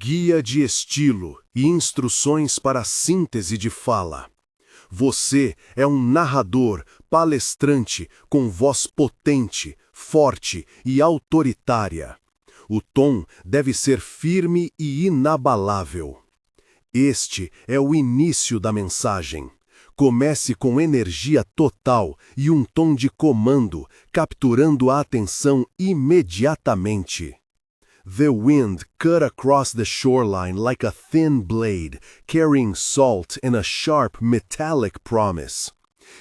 guia de estilo e instruções para a síntese de fala. Você é um narrador, palestrante, com voz potente, forte e autoritária. O tom deve ser firme e inabalável. Este é o início da mensagem. Comece com energia total e um tom de comando, capturando a atenção imediatamente. The wind cut across the shoreline like a thin blade, carrying salt and a sharp metallic promise.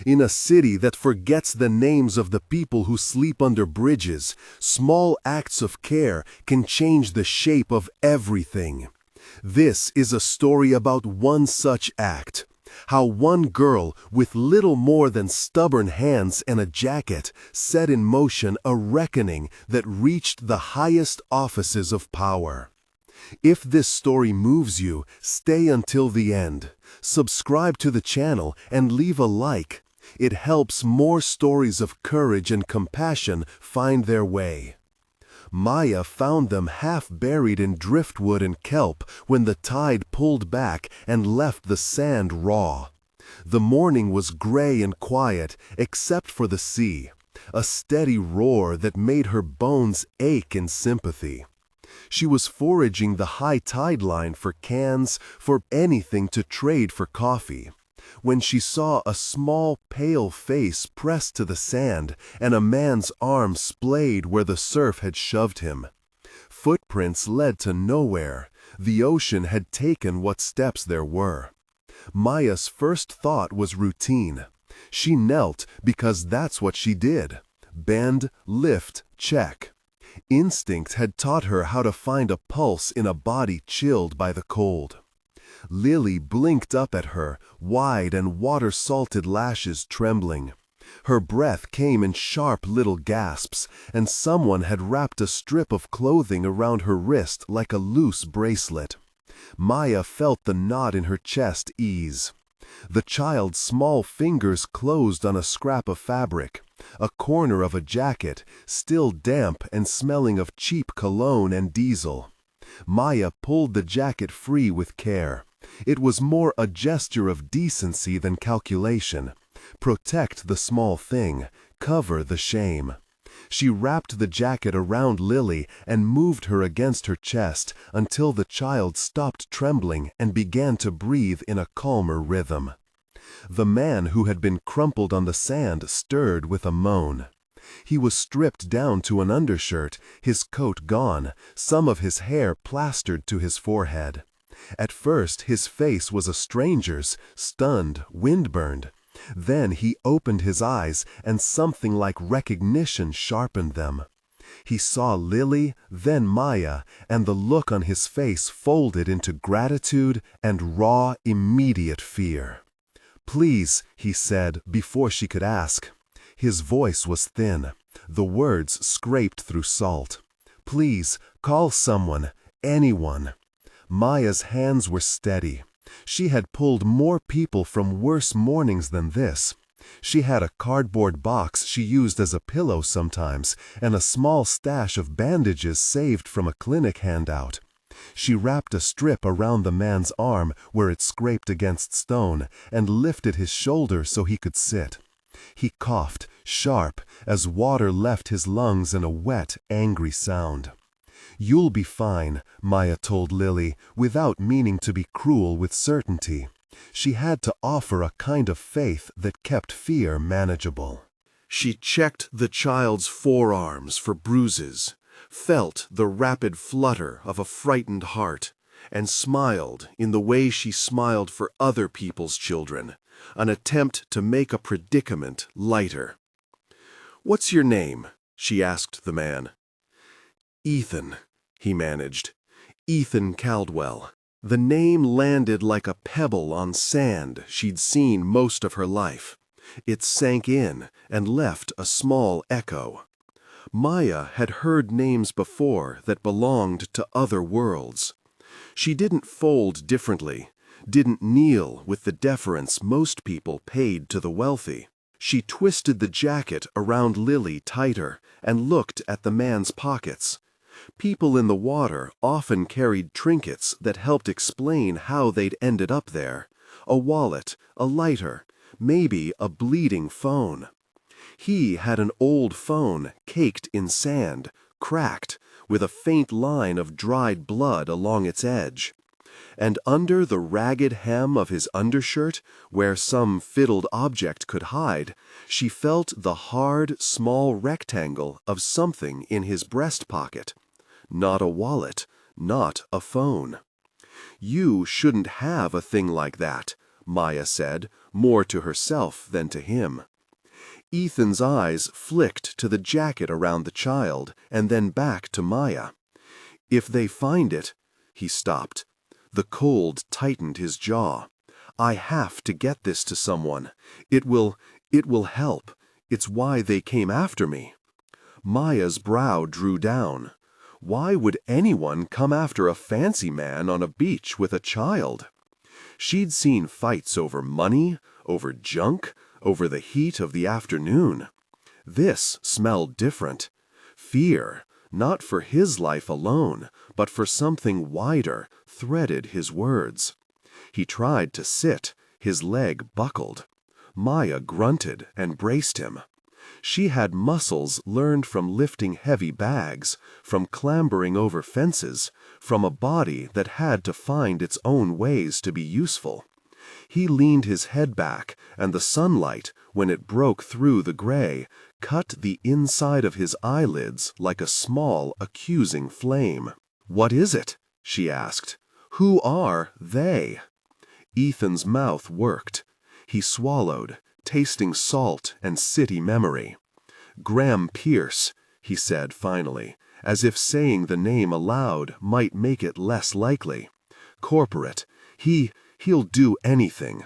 In a city that forgets the names of the people who sleep under bridges, small acts of care can change the shape of everything. This is a story about one such act. How one girl, with little more than stubborn hands and a jacket, set in motion a reckoning that reached the highest offices of power. If this story moves you, stay until the end. Subscribe to the channel and leave a like. It helps more stories of courage and compassion find their way. Maya found them half buried in driftwood and kelp when the tide pulled back and left the sand raw. The morning was gray and quiet, except for the sea, a steady roar that made her bones ache in sympathy. She was foraging the high tide line for cans, for anything to trade for coffee, when she saw a small, pale face pressed to the sand and a man's arm splayed where the surf had shoved him. Footprints led to nowhere. The ocean had taken what steps there were. Maya's first thought was routine. She knelt because that's what she did. Bend, lift, check. Instinct had taught her how to find a pulse in a body chilled by the cold. Lily blinked up at her, wide and water-salted lashes trembling. Her breath came in sharp little gasps, and someone had wrapped a strip of clothing around her wrist like a loose bracelet. Maya felt the knot in her chest ease. The child's small fingers closed on a scrap of fabric, a corner of a jacket, still damp and smelling of cheap cologne and diesel. Maya pulled the jacket free with care. It was more a gesture of decency than calculation. Protect the small thing, cover the shame. She wrapped the jacket around Lily and moved her against her chest until the child stopped trembling and began to breathe in a calmer rhythm. The man who had been crumpled on the sand stirred with a moan. He was stripped down to an undershirt, his coat gone, some of his hair plastered to his forehead. At first his face was a stranger's, stunned, wind-burned. Then he opened his eyes, and something like recognition sharpened them. He saw Lily, then Maya, and the look on his face folded into gratitude and raw, immediate fear. "Please," he said, before she could ask. His voice was thin. The words scraped through salt. "Please, call someone, anyone." Maya's hands were steady. She had pulled more people from worse mornings than this. She had a cardboard box she used as a pillow sometimes, and a small stash of bandages saved from a clinic handout. She wrapped a strip around the man's arm where it scraped against stone, and lifted his shoulder so he could sit. He coughed, sharp, as water left his lungs in a wet, angry sound. "You'll be fine," Maya told Lily, without meaning to be cruel with certainty. She had to offer a kind of faith that kept fear manageable. She checked the child's forearms for bruises, felt the rapid flutter of a frightened heart, and smiled in the way she smiled for other people's children, an attempt to make a predicament lighter. "What's your name?" she asked the man. "Ethan," he managed. "Ethan Caldwell." The name landed like a pebble on sand she'd seen most of her life. It sank in and left a small echo. Maya had heard names before that belonged to other worlds. She didn't fold differently, didn't kneel with the deference most people paid to the wealthy. She twisted the jacket around Lily tighter and looked at the man's pockets. People in the water often carried trinkets that helped explain how they'd ended up there. A wallet, a lighter, maybe a bleeding phone. He had an old phone caked in sand, cracked, with a faint line of dried blood along its edge. And under the ragged hem of his undershirt, where some fiddled object could hide, she felt the hard, small rectangle of something in his breast pocket. Not a wallet, not a phone. You shouldn't have a thing like that, Maya said, more to herself than to him. Ethan's eyes flicked to the jacket around the child and then back to Maya. If they find it, he stopped. The cold tightened his jaw. I have to get this to someone. It will help. It's why they came after me. Maya's brow drew down. Why would anyone come after a fancy man on a beach with a child? She'd seen fights over money, over junk, over the heat of the afternoon. This smelled different. Fear, not for his life alone, but for something wider, threaded his words. He tried to sit, his leg buckled. Maya grunted and braced him. She had muscles learned from lifting heavy bags, from clambering over fences, from a body that had to find its own ways to be useful. He leaned his head back, and the sunlight, when it broke through the gray, cut the inside of his eyelids like a small, accusing flame. "What is it?" she asked. "Who are they?" Ethan's mouth worked. He swallowed, tasting salt and city memory. "Graham Pierce," he said finally, as if saying the name aloud might make it less likely. "Corporate. He'll do anything."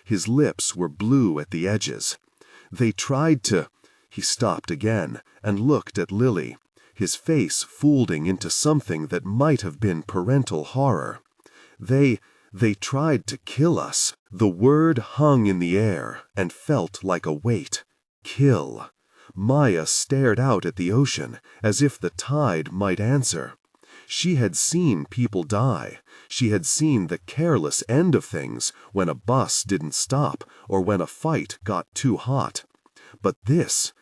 His lips were blue at the edges. "They tried to—" He stopped again and looked at Lily, his face folding into something that might have been parental horror. They tried to kill us." The word hung in the air and felt like a weight. Kill. Maya stared out at the ocean as if the tide might answer. She had seen people die. She had seen the careless end of things when a bus didn't stop or when a fight got too hot. But this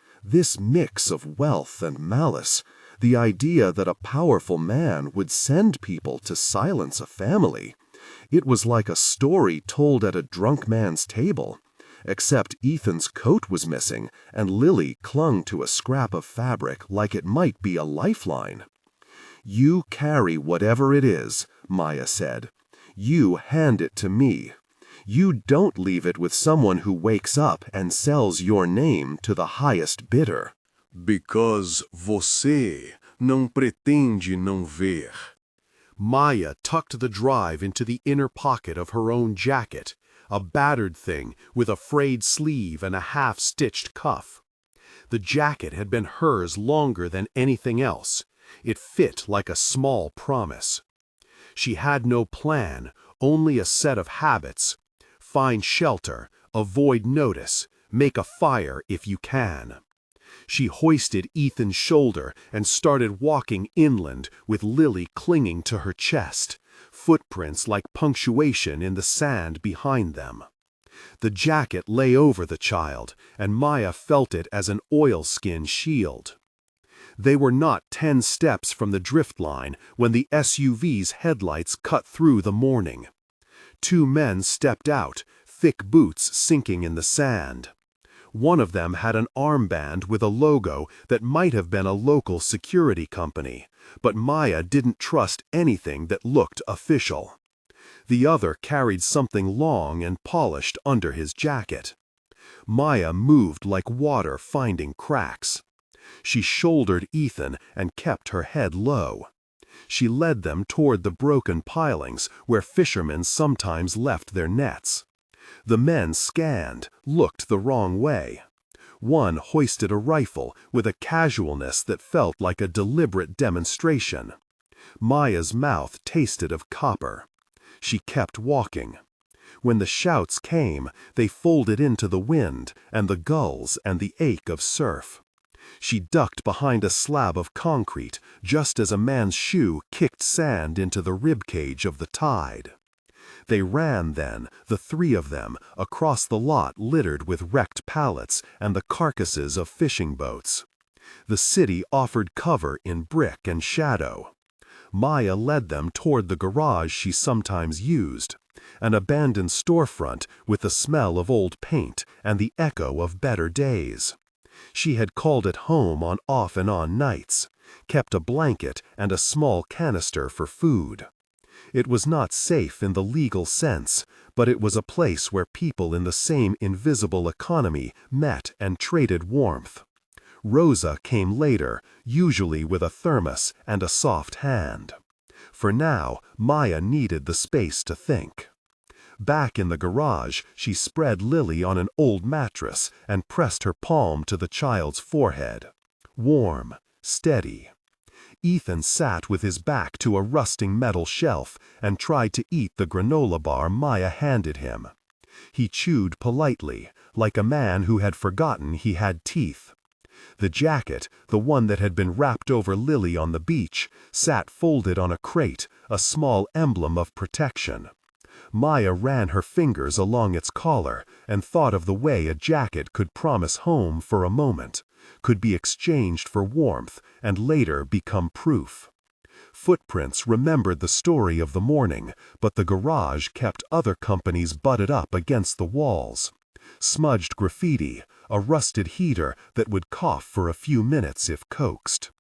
mix of wealth and malice, the idea that a powerful man would send people to silence a family, it was like a story told at a drunk man's table. Except Ethan's coat was missing, and Lily clung to a scrap of fabric like it might be a lifeline. "You carry whatever it is," Maya said. "You hand it to me. You don't leave it with someone who wakes up and sells your name to the highest bidder." Because você não pretende não ver. Maya tucked the drive into the inner pocket of her own jacket, a battered thing with a frayed sleeve and a half-stitched cuff. The jacket had been hers longer than anything else. It fit like a small promise. She had no plan, only a set of habits. Find shelter, avoid notice, make a fire if you can. She hoisted Ethan's shoulder and started walking inland with Lily clinging to her chest, footprints like punctuation in the sand behind them. The jacket lay over the child, and Maya felt it as an oilskin shield. They were not 10 steps from the drift line when the SUV's headlights cut through the morning. 2 men stepped out, thick boots sinking in the sand. One of them had an armband with a logo that might have been a local security company, but Maya didn't trust anything that looked official. The other carried something long and polished under his jacket. Maya moved like water finding cracks. She shouldered Ethan and kept her head low. She led them toward the broken pilings where fishermen sometimes left their nets. The men scanned, looked the wrong way. One hoisted a rifle with a casualness that felt like a deliberate demonstration. Maya's mouth tasted of copper. She kept walking. When the shouts came, they folded into the wind and the gulls and the ache of surf. She ducked behind a slab of concrete just as a man's shoe kicked sand into the ribcage of the tide. They ran then, the three of them, across the lot littered with wrecked pallets and the carcasses of fishing boats. The city offered cover in brick and shadow. Maya led them toward the garage she sometimes used, an abandoned storefront with the smell of old paint and the echo of better days. She had called it home on off and on nights, kept a blanket and a small canister for food. It was not safe in the legal sense, but it was a place where people in the same invisible economy met and traded warmth. Rosa came later, usually with a thermos and a soft hand. For now, Maya needed the space to think. Back in the garage, she spread Lily on an old mattress and pressed her palm to the child's forehead. Warm, steady. Ethan sat with his back to a rusting metal shelf and tried to eat the granola bar Maya handed him. He chewed politely, like a man who had forgotten he had teeth. The jacket, the one that had been wrapped over Lily on the beach, sat folded on a crate, a small emblem of protection. Maya ran her fingers along its collar and thought of the way a jacket could promise home for a moment, could be exchanged for warmth and later become proof. Footprints remembered the story of the morning, but the garage kept other companies butted up against the walls. Smudged graffiti, a rusted heater that would cough for a few minutes if coaxed.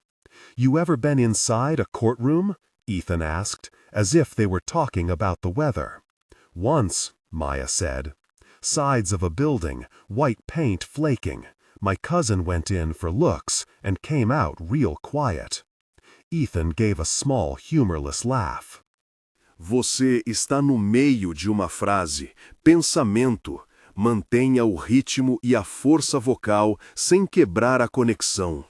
"You ever been inside a courtroom?" Ethan asked, as if they were talking about the weather. "Once," Maya said. "Sides of a building, white paint flaking. My cousin went in for looks and came out real quiet." Ethan gave a small, humorless laugh. Você está no meio de uma frase, pensamento. Mantenha o ritmo e a força vocal sem quebrar a conexão.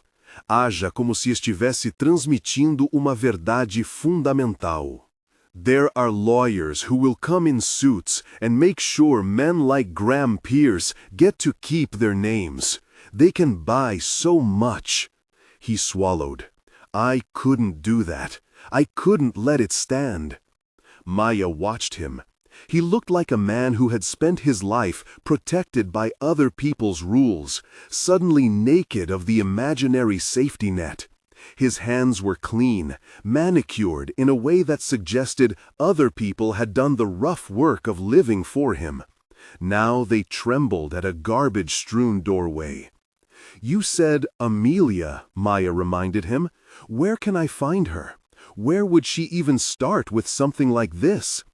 Haja como se estivesse transmitindo uma verdade fundamental. There are lawyers who will come in suits and make sure men like Graham Pierce get to keep their names. They can buy so much. He swallowed. I couldn't do that. I couldn't let it stand. Maya watched him. He looked like a man who had spent his life protected by other people's rules, suddenly naked of the imaginary safety net. His hands were clean, manicured in a way that suggested other people had done the rough work of living for him. Now they trembled at a garbage-strewn doorway. "You said Amelia," Maya reminded him. "Where can I find her? Where would she even start with something like this?"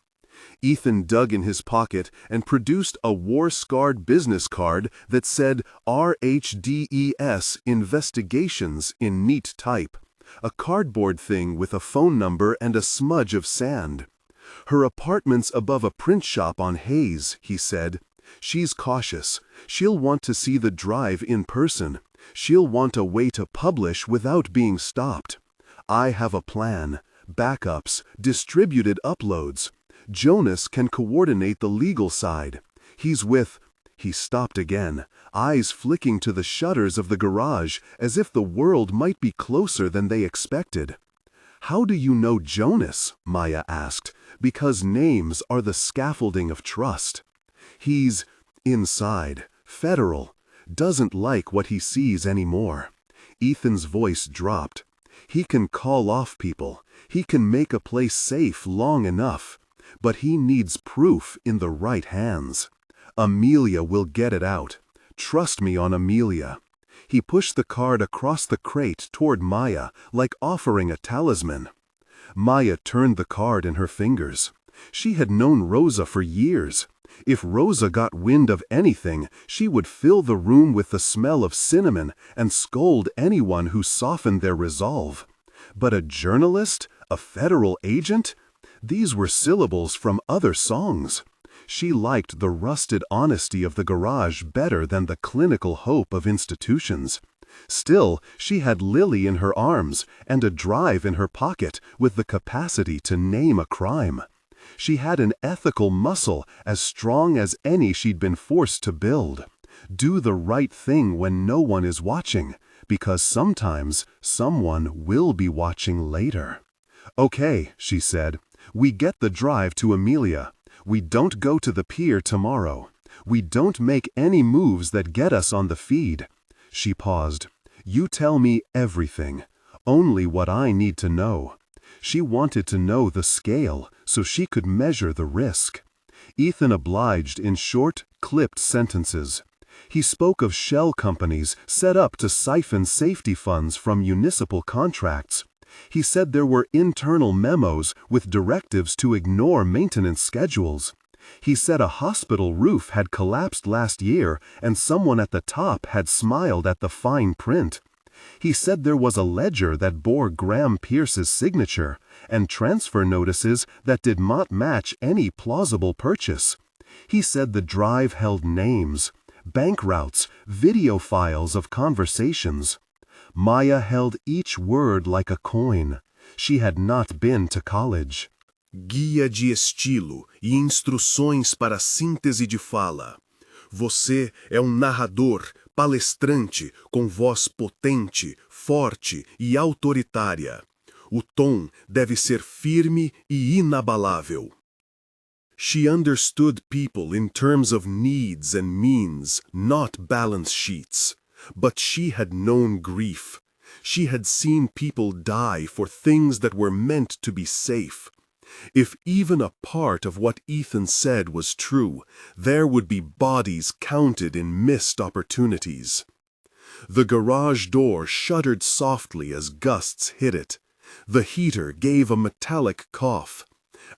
Ethan dug in his pocket and produced a war-scarred business card that said RHDES Investigations in neat type, a cardboard thing with a phone number and a smudge of sand. "Her apartment's above a print shop on Hayes," he said. "She's cautious. She'll want to see the drive in person. She'll want a way to publish without being stopped. I have a plan. Backups, distributed uploads. Jonas can coordinate the legal side. He's with—" He stopped again, eyes flicking to the shutters of the garage as if the world might be closer than they expected. "How do you know Jonas?" Maya asked. "Because names are the scaffolding of trust. He's inside, federal, doesn't like what he sees anymore." Ethan's voice dropped. "He can call off people. He can make a place safe long enough. But he needs proof in the right hands. Amelia will get it out. Trust me on Amelia." He pushed the card across the crate toward Maya, like offering a talisman. Maya turned the card in her fingers. She had known Rosa for years. If Rosa got wind of anything, she would fill the room with the smell of cinnamon and scold anyone who softened their resolve. But a journalist? A federal agent? These were syllables from other songs. She liked the rusted honesty of the garage better than the clinical hope of institutions. Still, she had Lily in her arms and a drive in her pocket with the capacity to name a crime. She had an ethical muscle as strong as any she'd been forced to build. Do the right thing when no one is watching. because sometimes someone will be watching later. Okay, she said, we get the drive to Amelia. We don't go to the pier tomorrow. We don't make any moves that get us on the feed. She paused. You tell me everything, only what I need to know. She wanted to know the scale so she could measure the risk. Ethan obliged in short, clipped sentences. He spoke of shell companies set up to siphon safety funds from municipal contracts. He said there were internal memos with directives to ignore maintenance schedules. He said a hospital roof had collapsed last year and someone at the top had smiled at the fine print. He said there was a ledger that bore Graham Pierce's signature and transfer notices that did not match any plausible purchase. He said the drive held names, bank routes, video files of conversations. Maya held each word like a coin. She had not been to college. Guia de estilo e instruções para síntese de fala. Você é narrador, palestrante, com voz potente, forte e autoritária. O tom deve ser firme e inabalável. She understood people in terms of needs and means, not balance sheets. But she had known grief. She had seen people die for things that were meant to be safe. If even a part of what Ethan said was true, there would be bodies counted in missed opportunities. The garage door shuddered softly as gusts hit it. The heater gave a metallic cough.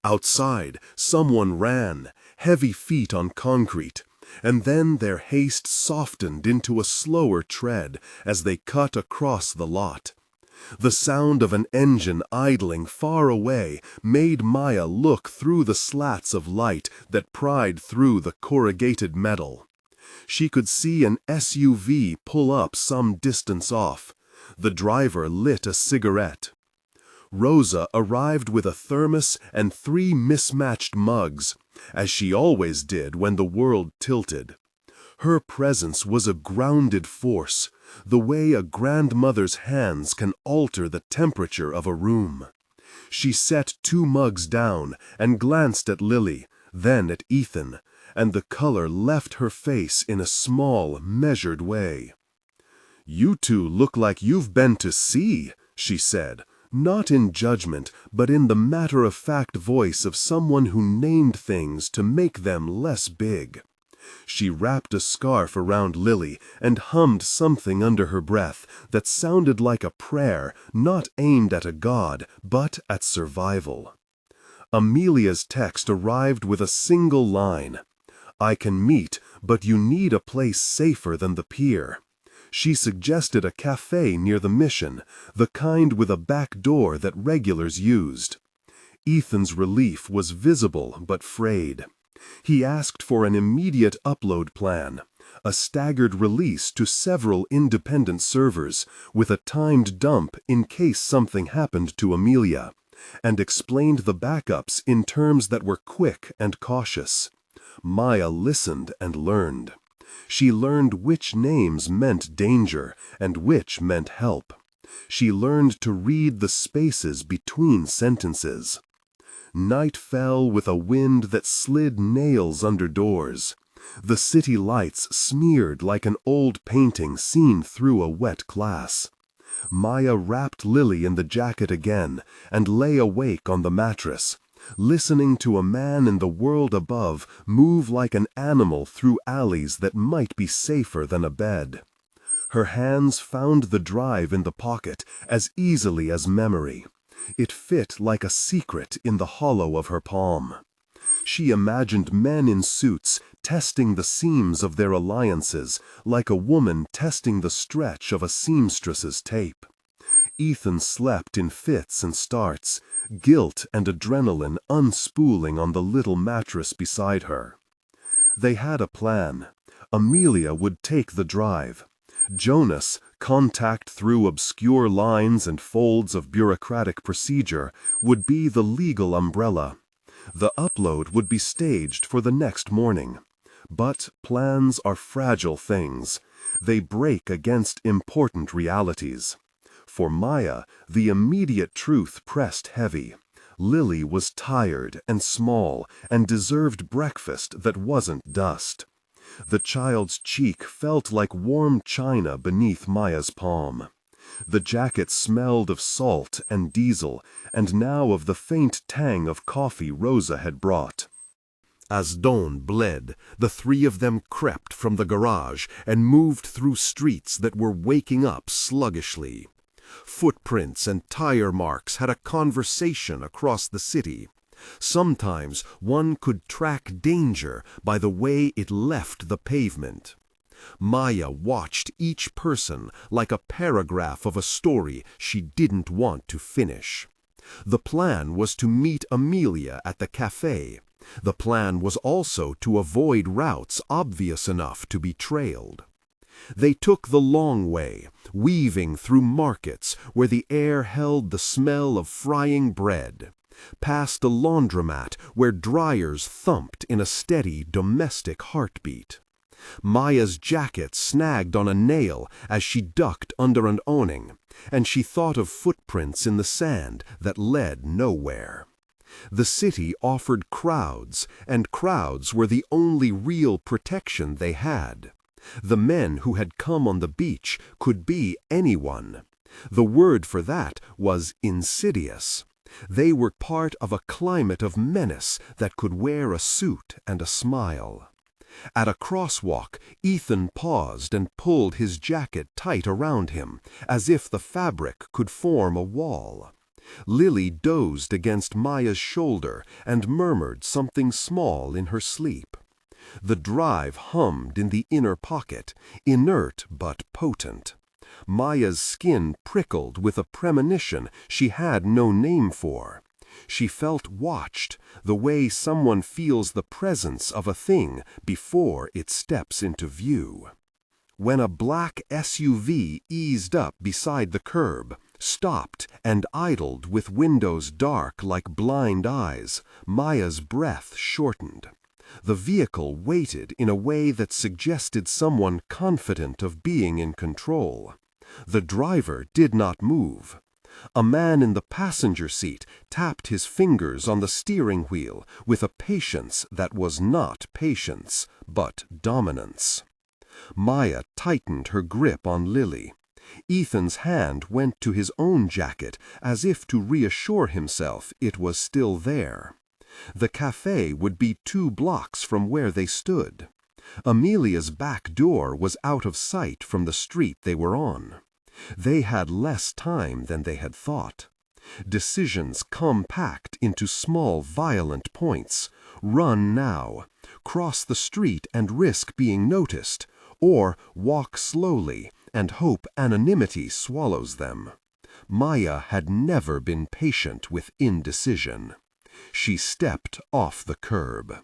Outside, someone ran, heavy feet on concrete, and then their haste softened into a slower tread as they cut across the lot. The sound of an engine idling far away made Maya look through the slats of light that pried through the corrugated metal. She could see an SUV pull up some distance off. The driver lit a cigarette. Rosa arrived with a thermos and 3 mismatched mugs, as she always did when the world tilted. Her presence was a grounded force, the way a grandmother's hands can alter the temperature of a room. She set 2 mugs down and glanced at Lily, then at Ethan, and the color left her face in a small, measured way. "You two look like you've been to sea," she said, not in judgment, but in the matter-of-fact voice of someone who named things to make them less big. She wrapped a scarf around Lily and hummed something under her breath that sounded like a prayer not aimed at a god, but at survival. Amelia's text arrived with a single line. "I can meet, but you need a place safer than the pier." She suggested a cafe near the mission, the kind with a back door that regulars used. Ethan's relief was visible but frayed. He asked for an immediate upload plan, a staggered release to several independent servers, with a timed dump in case something happened to Amelia, and explained the backups in terms that were quick and cautious. Maya listened and learned. She learned which names meant danger and which meant help. She learned to read the spaces between sentences. Night fell with a wind that slid nails under doors. The city lights smeared like an old painting seen through a wet glass. Maya wrapped Lily in the jacket again and lay awake on the mattress, listening to a man in the world above move like an animal through alleys that might be safer than a bed. Her hands found the drive in the pocket as easily as memory. It fit like a secret in the hollow of her palm. She imagined men in suits testing the seams of their alliances like a woman testing the stretch of a seamstress's tape. Ethan slept in fits and starts, guilt and adrenaline unspooling on the little mattress beside her. They had a plan. Amelia would take the drive. Jonas, contact through obscure lines and folds of bureaucratic procedure, would be the legal umbrella. The upload would be staged for the next morning. But plans are fragile things. They break against important realities. For Maya, the immediate truth pressed heavy. Lily was tired and small and deserved breakfast that wasn't dust. The child's cheek felt like warm china beneath Maya's palm. The jacket smelled of salt and diesel, and now of the faint tang of coffee Rosa had brought. As dawn bled, the three of them crept from the garage and moved through streets that were waking up sluggishly. Footprints and tire marks had a conversation across the city. Sometimes one could track danger by the way it left the pavement. Maya watched each person like a paragraph of a story she didn't want to finish. The plan was to meet Amelia at the cafe. The plan was also to avoid routes obvious enough to be trailed. They took the long way, weaving through markets where the air held the smell of frying bread, past a laundromat where dryers thumped in a steady domestic heartbeat. Maya's jacket snagged on a nail as she ducked under an awning, and she thought of footprints in the sand that led nowhere. The city offered crowds, and crowds were the only real protection they had. The men who had come on the beach could be anyone. The word for that was insidious. They were part of a climate of menace that could wear a suit and a smile. At a crosswalk, Ethan paused and pulled his jacket tight around him, as if the fabric could form a wall. Lily dozed against Maya's shoulder and murmured something small in her sleep. The drive hummed in the inner pocket, inert but potent. Maya's skin prickled with a premonition she had no name for. She felt watched, the way someone feels the presence of a thing before it steps into view. When a black SUV eased up beside the curb, stopped and idled with windows dark like blind eyes, Maya's breath shortened. The vehicle waited in a way that suggested someone confident of being in control. The driver did not move. A man in the passenger seat tapped his fingers on the steering wheel with a patience that was not patience, but dominance. Maya tightened her grip on Lily. Ethan's hand went to his own jacket as if to reassure himself it was still there. The cafe would be 2 blocks from where they stood. Amelia's back door was out of sight from the street they were on. They had less time than they had thought. Decisions compact into small violent points. Run now, cross the street and risk being noticed, or walk slowly and hope anonymity swallows them. Maya had never been patient with indecision. She stepped off the curb.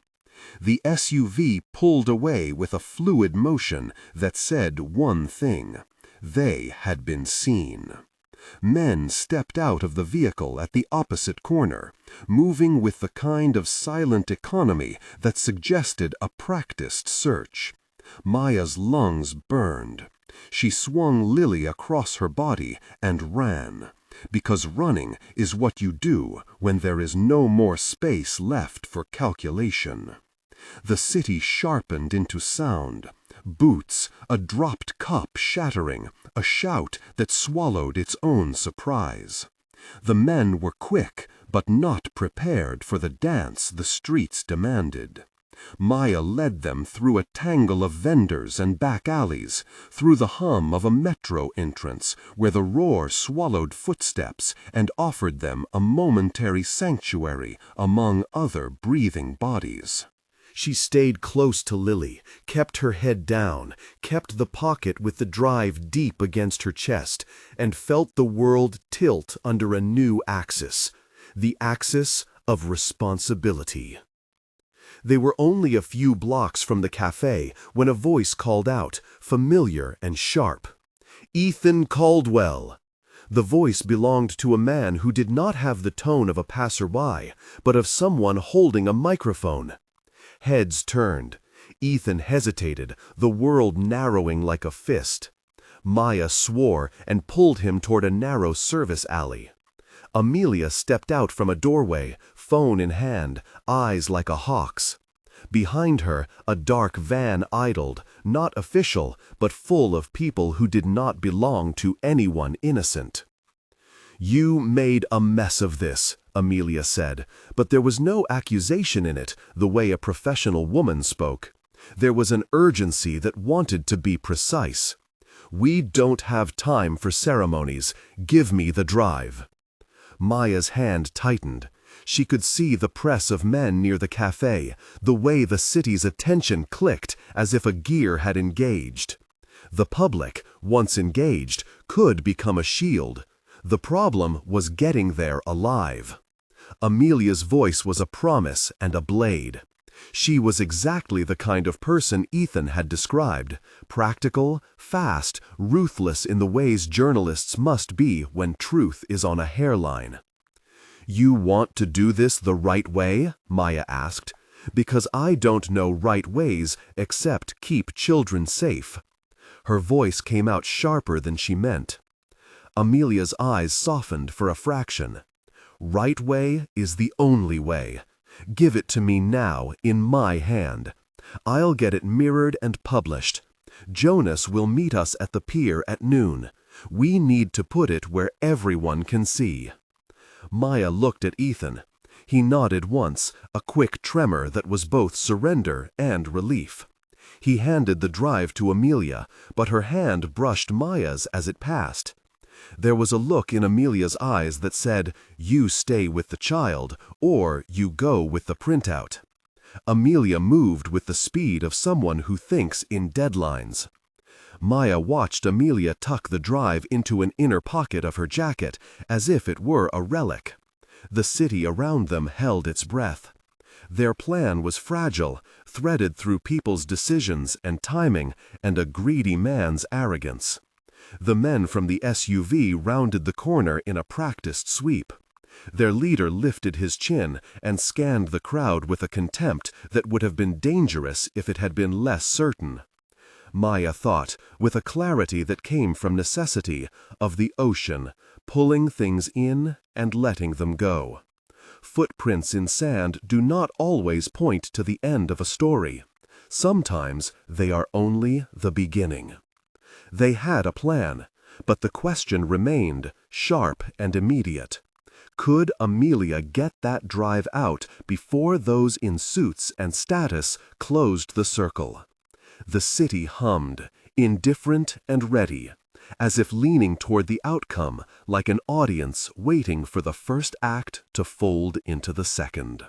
The SUV pulled away with a fluid motion that said one thing: they had been seen. Men stepped out of the vehicle at the opposite corner, moving with the kind of silent economy that suggested a practiced search. Maya's lungs burned. She swung Lily across her body and ran, because running is what you do when there is no more space left for calculation. The city sharpened into sound. Boots, a dropped cup shattering, a shout that swallowed its own surprise. The men were quick, but not prepared for the dance the streets demanded. Maya led them through a tangle of vendors and back alleys, through the hum of a metro entrance where the roar swallowed footsteps and offered them a momentary sanctuary among other breathing bodies. She stayed close to Lily, kept her head down, kept the pocket with the drive deep against her chest, and felt the world tilt under a new axis, the axis of responsibility. They were only a few blocks from the cafe when a voice called out, familiar and sharp. "Ethan Caldwell!" The voice belonged to a man who did not have the tone of a passerby, but of someone holding a microphone. Heads turned. Ethan hesitated, the world narrowing like a fist. Maya swore and pulled him toward a narrow service alley. Amelia stepped out from a doorway, phone in hand, eyes like a hawk's. Behind her, a dark van idled, not official, but full of people who did not belong to anyone innocent. "You made a mess of this," Amelia said, but there was no accusation in it, the way a professional woman spoke. There was an urgency that wanted to be precise. "We don't have time for ceremonies. Give me the drive." Maya's hand tightened. She could see the press of men near the cafe, the way the city's attention clicked as if a gear had engaged. The public, once engaged, could become a shield. The problem was getting there alive. Amelia's voice was a promise and a blade. She was exactly the kind of person Ethan had described, practical, fast, ruthless in the ways journalists must be when truth is on a hairline. "You want to do this the right way?" Maya asked. "Because I don't know right ways except keep children safe." Her voice came out sharper than she meant. Amelia's eyes softened for a fraction. "Right way is the only way. Give it to me now, in my hand. I'll get it mirrored and published. Jonas will meet us at the pier at noon. We need to put it where everyone can see." Maya looked at Ethan. He nodded once, a quick tremor that was both surrender and relief. He handed the drive to Amelia, but her hand brushed Maya's as it passed. There was a look in Amelia's eyes that said, "You stay with the child, or you go with the printout." Amelia moved with the speed of someone who thinks in deadlines. Maya watched Amelia tuck the drive into an inner pocket of her jacket, as if it were a relic. The city around them held its breath. Their plan was fragile, threaded through people's decisions and timing and a greedy man's arrogance. The men from the SUV rounded the corner in a practiced sweep. Their leader lifted his chin and scanned the crowd with a contempt that would have been dangerous if it had been less certain. Maya thought, with a clarity that came from necessity, of the ocean, pulling things in and letting them go. Footprints in sand do not always point to the end of a story. Sometimes they are only the beginning. They had a plan, but the question remained, sharp and immediate. Could Amelia get that drive out before those in suits and status closed the circle? The city hummed, indifferent and ready, as if leaning toward the outcome, like an audience waiting for the first act to fold into the second.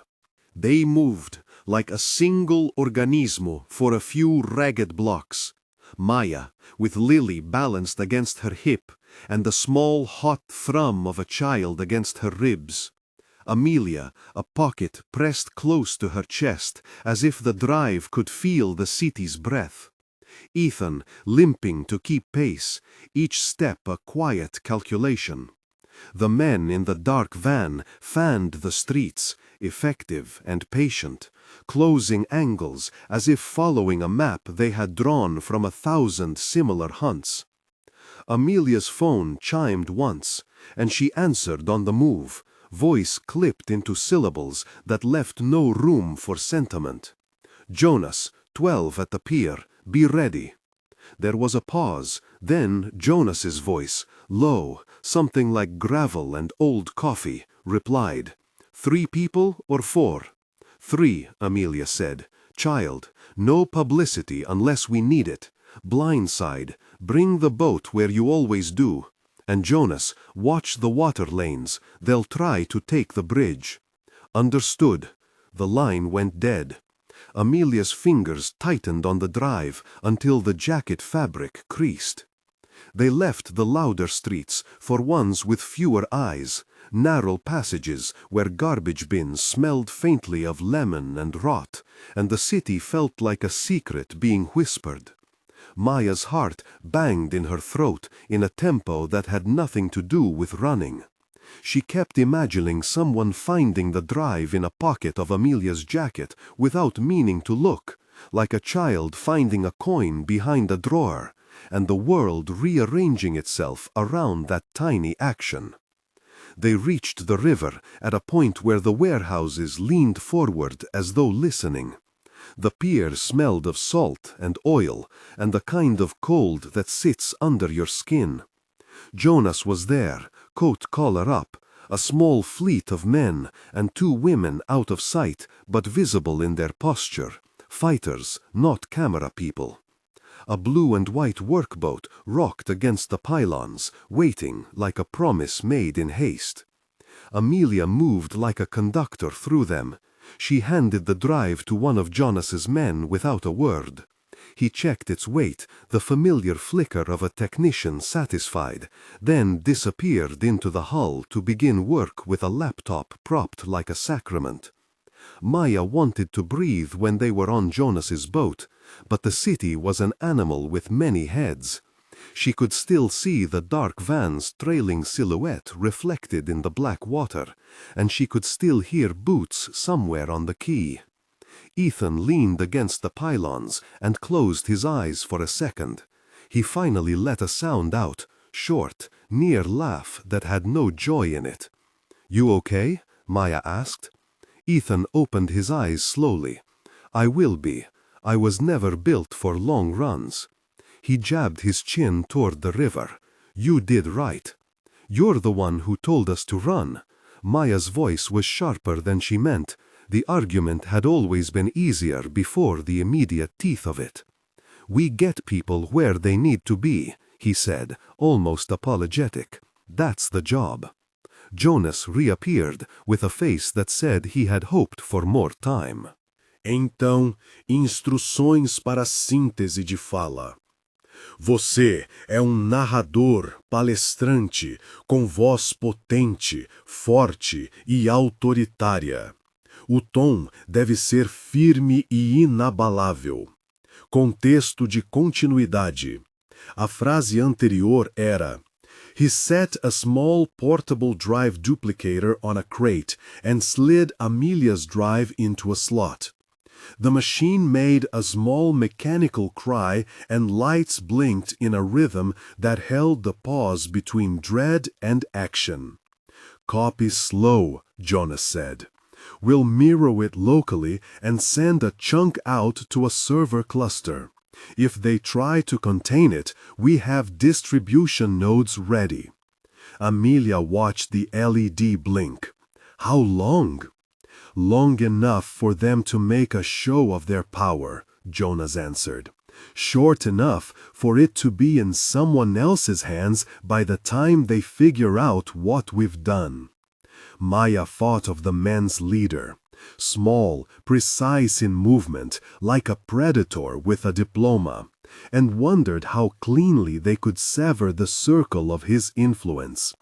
They moved like a single organismo for a few ragged blocks. Maya, with Lily balanced against her hip, and the small hot thrum of a child against her ribs. Amelia, a pocket pressed close to her chest, as if the drive could feel the city's breath. Ethan, limping to keep pace, each step a quiet calculation. The men in the dark van fanned the streets, effective and patient, closing angles as if following a map they had drawn from 1,000 similar hunts. Amelia's phone chimed once, and she answered on the move, voice clipped into syllables that left no room for sentiment. "Jonas, 12 at the pier, be ready." There was a pause, then Jonas's voice, low, something like gravel and old coffee, replied, "3 people or 4? 3, Amelia said. "Child, no publicity unless we need it. Blindside, bring the boat where you always do. And Jonas, watch the water lanes, they'll try to take the bridge." Understood. The line went dead. Amelia's fingers tightened on the drive until the jacket fabric creased. They left the louder streets for ones with fewer eyes, narrow passages where garbage bins smelled faintly of lemon and rot, and the city felt like a secret being whispered. Maya's heart banged in her throat in a tempo that had nothing to do with running. She kept imagining someone finding the drive in a pocket of Amelia's jacket without meaning to look, like a child finding a coin behind a drawer, and the world rearranging itself around that tiny action. They reached the river at a point where the warehouses leaned forward as though listening. The pier smelled of salt and oil and the kind of cold that sits under your skin. Jonas was there, coat collar up, a small fleet of men and 2 women out of sight but visible in their posture, fighters, not camera people. A blue and white workboat rocked against the pylons, waiting like a promise made in haste. Amelia moved like a conductor through them. She handed the drive to one of Jonas's men without a word. He checked its weight, the familiar flicker of a technician satisfied, then disappeared into the hull to begin work with a laptop propped like a sacrament. Maya wanted to breathe when they were on Jonas's boat, but the city was an animal with many heads. She could still see the dark van's trailing silhouette reflected in the black water, and she could still hear boots somewhere on the quay. Ethan leaned against the pylons and closed his eyes for a second. He finally let a sound out, short, near laugh that had no joy in it. "You okay?" Maya asked. Ethan opened his eyes slowly. "I will be. I was never built for long runs." He jabbed his chin toward the river. "You did right. You're the one who told us to run." Maya's voice was sharper than she meant. The argument had always been easier before the immediate teeth of it. "We get people where they need to be," he said, almost apologetic. "That's the job." Jonas reappeared with a face that said he had hoped for more time. Então, instruções para a síntese de fala. Você é narrador, palestrante, com voz potente, forte e autoritária. O tom deve ser firme e inabalável. Contexto de continuidade. A frase anterior era: He set a small portable drive duplicator on a crate and slid Amelia's drive into a slot. The machine made a small mechanical cry and lights blinked in a rhythm that held the pause between dread and action. Copy slow, Jonas said. We'll mirror it locally and send a chunk out to a server cluster. If they try to contain it, we have distribution nodes ready. Amelia watched the LED blink. How long? Long enough for them to make a show of their power, Jonas answered. Short enough for it to be in someone else's hands by the time they figure out what we've done. Maya thought of the men's leader. Small, precise in movement, like a predator with a diploma, and wondered how cleanly they could sever the circle of his influence.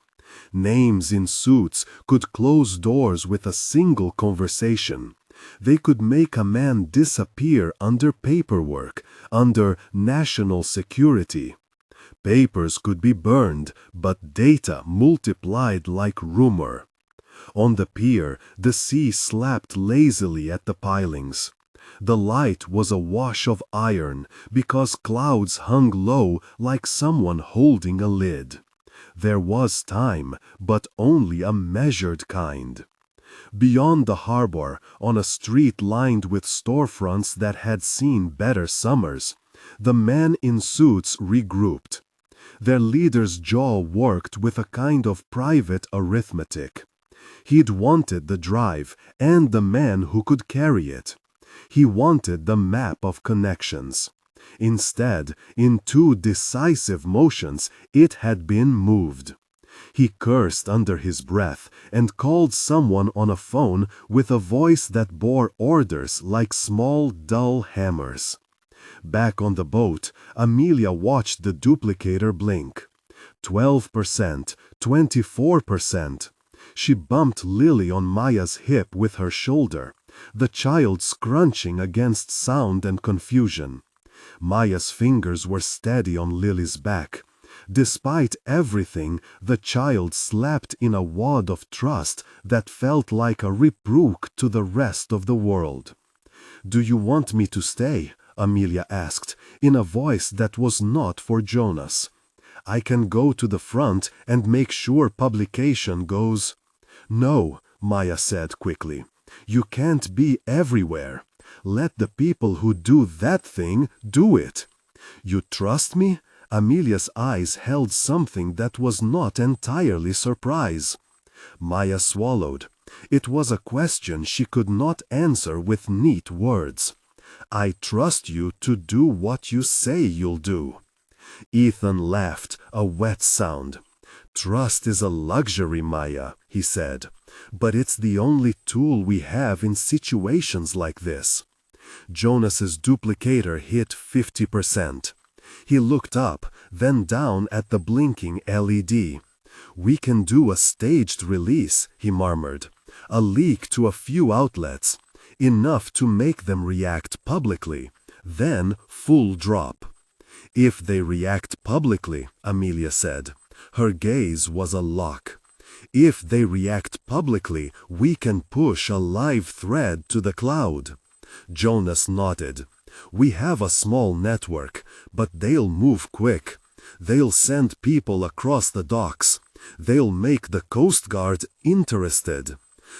Names in suits could close doors with a single conversation. They could make a man disappear under paperwork, under national security. Papers could be burned, but data multiplied like rumor. On the pier, the sea slapped lazily at the pilings. The light was a wash of iron because clouds hung low like someone holding a lid. There was time, but only a measured kind. Beyond the harbor, on a street lined with storefronts that had seen better summers, the men in suits regrouped. Their leader's jaw worked with a kind of private arithmetic. He'd wanted the drive and the man who could carry it. He wanted the map of connections. Instead, in 2 decisive motions, it had been moved. He cursed under his breath and called someone on a phone with a voice that bore orders like small, dull hammers. Back on the boat, Amelia watched the duplicator blink. 12%, 24%. She bumped Lily on Maya's hip with her shoulder, the child scrunching against sound and confusion. Maya's fingers were steady on Lily's back. Despite everything, the child slept in a wad of trust that felt like a rebuke to the rest of the world. "Do you want me to stay?" Amelia asked, in a voice that was not for Jonas. "I can go to the front and make sure publication goes." "No," Maya said quickly. "You can't be everywhere. Let the people who do that thing do it." "You trust me?" Amelia's eyes held something that was not entirely surprise. Maya swallowed. It was a question she could not answer with neat words. "I trust you to do what you say you'll do." Ethan laughed, a wet sound. "Trust is a luxury, Maya," he said. "But it's the only tool we have in situations like this." Jonas's duplicator hit 50%. He looked up, then down at the blinking LED. "We can do a staged release," he murmured. "A leak to a few outlets. Enough to make them react publicly. Then full drop." "If they react publicly," Amelia said. Her gaze was a lock. "If they react publicly, we can push a live thread to the cloud." Jonas nodded. "We have a small network, but they'll move quick. They'll send people across the docks. They'll make the Coast Guard interested."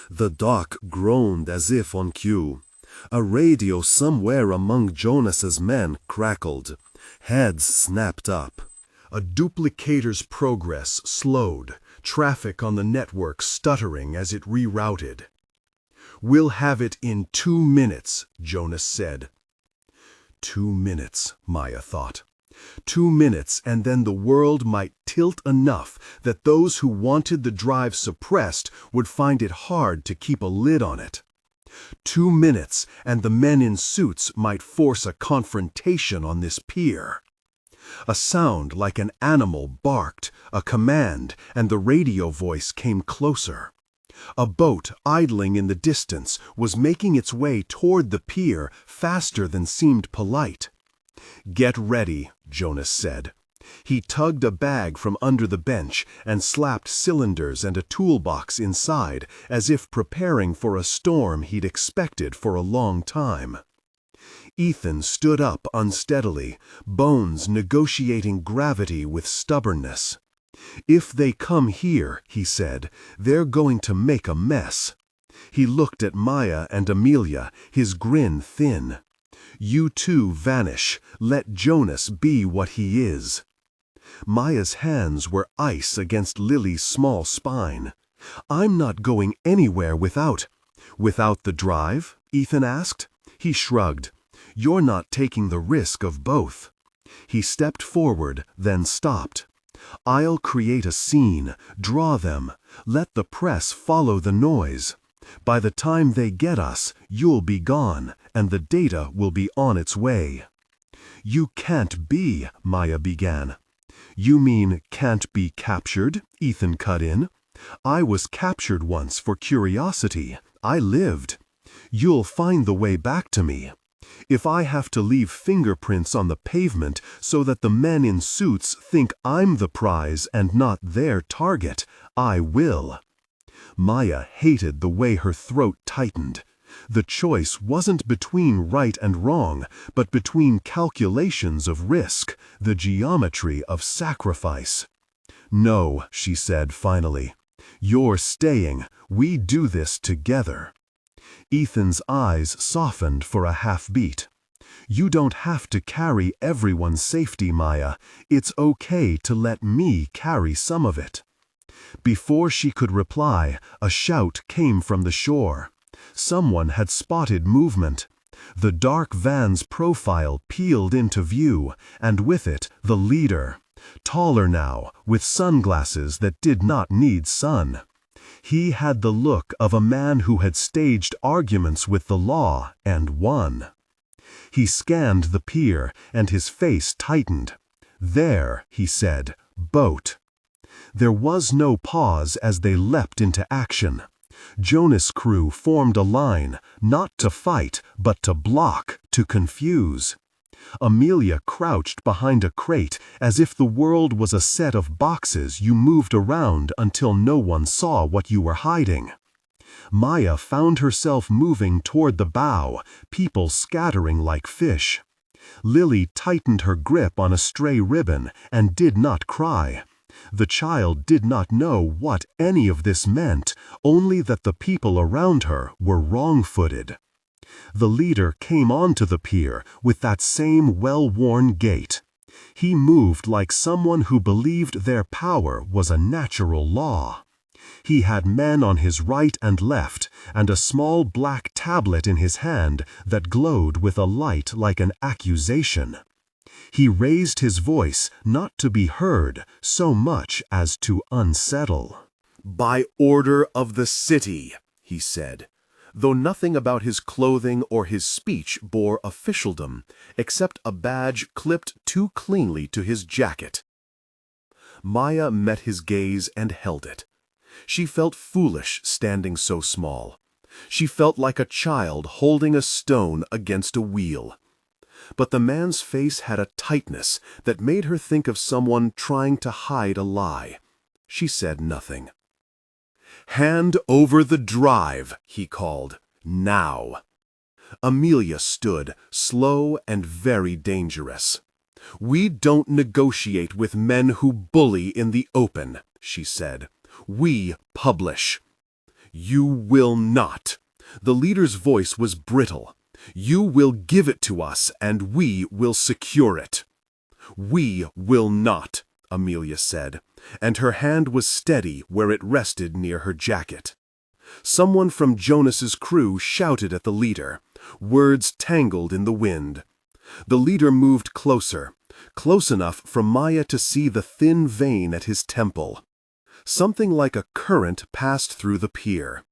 The dock groaned as if on cue. A radio somewhere among Jonas's men crackled. Heads snapped up. A duplicator's progress slowed, traffic on the network stuttering as it rerouted. "We'll have it in 2 minutes," Jonas said. 2 minutes, Maya thought. 2 minutes, and then the world might tilt enough that those who wanted the drive suppressed would find it hard to keep a lid on it. 2 minutes, and the men in suits might force a confrontation on this pier. A sound like an animal barked, a command, and the radio voice came closer. A boat idling in the distance was making its way toward the pier faster than seemed polite. "Get ready," Jonas said. He tugged a bag from under the bench and slapped cylinders and a toolbox inside, as if preparing for a storm he'd expected for a long time. Ethan stood up unsteadily, bones negotiating gravity with stubbornness. "If they come here," he said, "they're going to make a mess." He looked at Maya and Amelia, his grin thin. "You two vanish. Let Jonas be what he is." Maya's hands were ice against Lily's small spine. "I'm not going anywhere without—" "Without the drive?" Ethan asked. He shrugged. "You're not taking the risk of both." He stepped forward, then stopped. "I'll create a scene, draw them, let the press follow the noise. By the time they get us, you'll be gone, and the data will be on its way." "You can't be," Maya began. "You mean can't be captured?" Ethan cut in. "I was captured once for curiosity. I lived. You'll find the way back to me. If I have to leave fingerprints on the pavement so that the men in suits think I'm the prize and not their target, I will." Maya hated the way her throat tightened. The choice wasn't between right and wrong, but between calculations of risk, the geometry of sacrifice. "No," she said finally. "You're staying. We do this together." Ethan's eyes softened for a half-beat. "You don't have to carry everyone's safety, Maya. It's okay to let me carry some of it." Before she could reply, a shout came from the shore. Someone had spotted movement. The dark van's profile peeled into view, and with it, the leader. Taller now, with sunglasses that did not need sun. He had the look of a man who had staged arguments with the law and won. He scanned the pier, and his face tightened. "There," he said, "boat." There was no pause as they leapt into action. Jonas' crew formed a line, not to fight, but to block, to confuse. Amelia crouched behind a crate as if the world was a set of boxes you moved around until no one saw what you were hiding. Maya found herself moving toward the bow, people scattering like fish. Lily tightened her grip on a stray ribbon and did not cry. The child did not know what any of this meant, only that the people around her were wrong-footed. The leader came onto the pier with that same well-worn gait. He moved like someone who believed their power was a natural law. He had men on his right and left, and a small black tablet in his hand that glowed with a light like an accusation. He raised his voice not to be heard so much as to unsettle. "By order of the city," he said, though nothing about his clothing or his speech bore officialdom, except a badge clipped too cleanly to his jacket. Maya met his gaze and held it. She felt foolish standing so small. She felt like a child holding a stone against a wheel. But the man's face had a tightness that made her think of someone trying to hide a lie. She said nothing. "Hand over the drive," he called. "Now." Amelia stood, slow and very dangerous. "We don't negotiate with men who bully in the open," she said. "We publish." "You will not." The leader's voice was brittle. "You will give it to us, and we will secure it." "We will not," Amelia said, and her hand was steady where it rested near her jacket. Someone from Jonas's crew shouted at the leader. Words tangled in the wind. The leader moved closer, close enough for Maya to see the thin vein at his temple. Something like a current passed through the pier.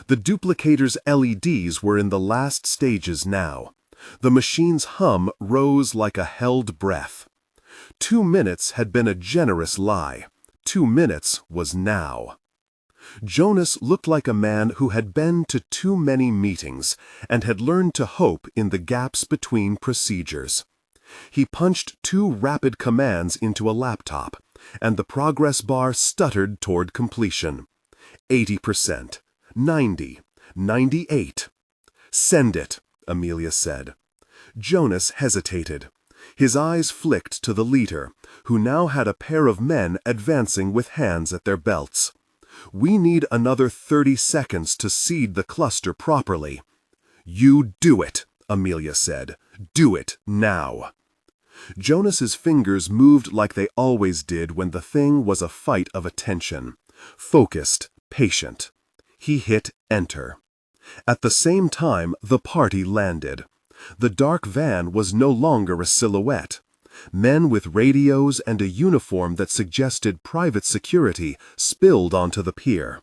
The duplicator's LEDs were in the last stages now. The machine's hum rose like a held breath. 2 minutes had been a generous lie. 2 minutes was now. Jonas looked like a man who had been to too many meetings and had learned to hope in the gaps between procedures. He punched 2 rapid commands into a laptop, and the progress bar stuttered toward completion. 80%. 90. 98. "Send it," Amelia said. Jonas hesitated. His eyes flicked to the leader, who now had a pair of men advancing with hands at their belts. "We need another 30 seconds to seed the cluster properly." "You do it," Amelia said. "Do it now." Jonas's fingers moved like they always did when the thing was a fight of attention. Focused, patient. He hit enter. At the same time, the party landed. The dark van was no longer a silhouette. Men with radios and a uniform that suggested private security spilled onto the pier.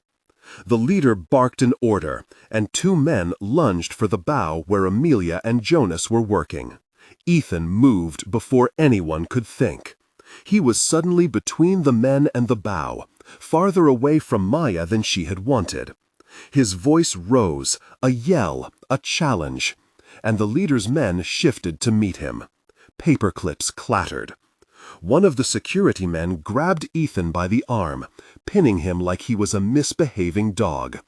The leader barked an order, and 2 men lunged for the bow where Amelia and Jonas were working. Ethan moved before anyone could think. He was suddenly between the men and the bow, farther away from Maya than she had wanted. His voice rose, a yell, a challenge, and the leader's men shifted to meet him. Paperclips clattered. One of the security men grabbed Ethan by the arm, pinning him like he was a misbehaving dog.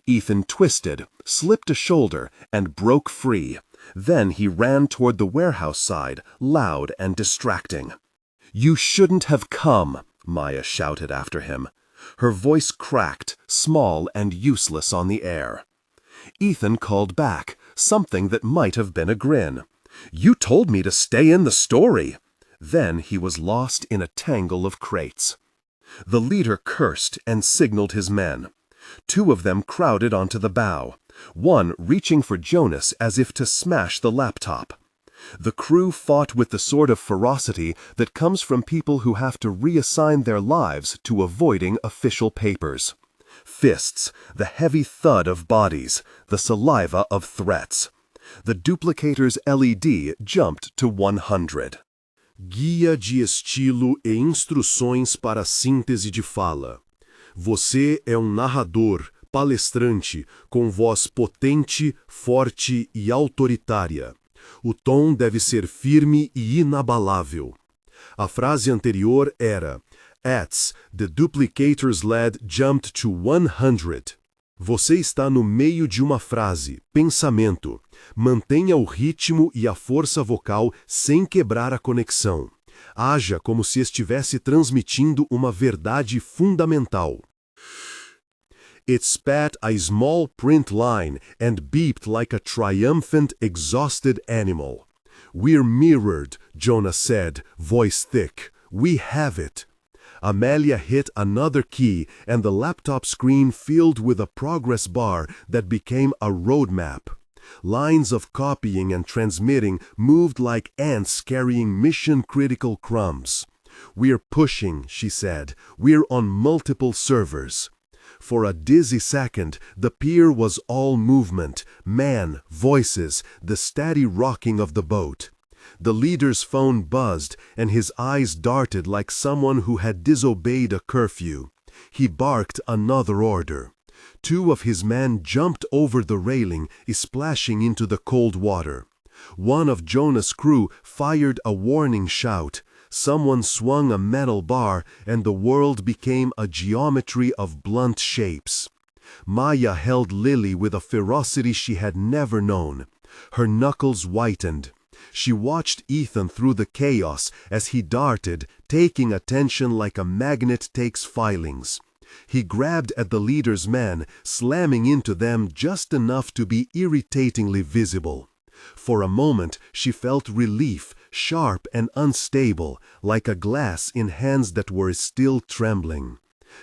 Ethan twisted, slipped a shoulder, and broke free. Then he ran toward the warehouse side, loud and distracting. "You shouldn't have come," Maya shouted after him. Her voice cracked, small and useless on the air. Ethan called back, something that might have been a grin. "You told me to stay in the story." Then he was lost in a tangle of crates. The leader cursed and signaled his men. 2 of them crowded onto the bow, one reaching for Jonas as if to smash the laptop. The crew fought with the sort of ferocity that comes from people who have to reassign their lives to avoiding official papers. Fists, the heavy thud of bodies, the saliva of threats. The duplicator's LED jumped to 100. Guia de estilo e instruções para síntese de fala. Você é narrador, palestrante, com voz potente, forte e autoritária. O tom deve ser firme e inabalável. A frase anterior era: "As the duplicator's lead jumped to 100." Você está no meio de uma frase, pensamento. Mantenha o ritmo e a força vocal sem quebrar a conexão. Haja como se estivesse transmitindo uma verdade fundamental. It spat a small print line and beeped like a triumphant, exhausted animal. We're mirrored, Jonah said, voice thick. We have it. Amelia hit another key and the laptop screen filled with a progress bar that became a roadmap. Lines of copying and transmitting moved like ants carrying mission-critical crumbs. We're pushing, she said. We're on multiple servers. For a dizzy second, the pier was all movement, man, voices, the steady rocking of the boat. The leader's phone buzzed, and his eyes darted like someone who had disobeyed a curfew. He barked another order. Two of his men jumped over the railing, splashing into the cold water. One of Jonah's crew fired a warning shout. Someone swung a metal bar, and the world became a geometry of blunt shapes. Maya held Lily with a ferocity she had never known. Her knuckles whitened. She watched Ethan through the chaos as he darted, taking attention like a magnet takes filings. He grabbed at the leader's men, slamming into them just enough to be irritatingly visible. For a moment she felt relief, sharp and unstable, like a glass in hands that were still trembling.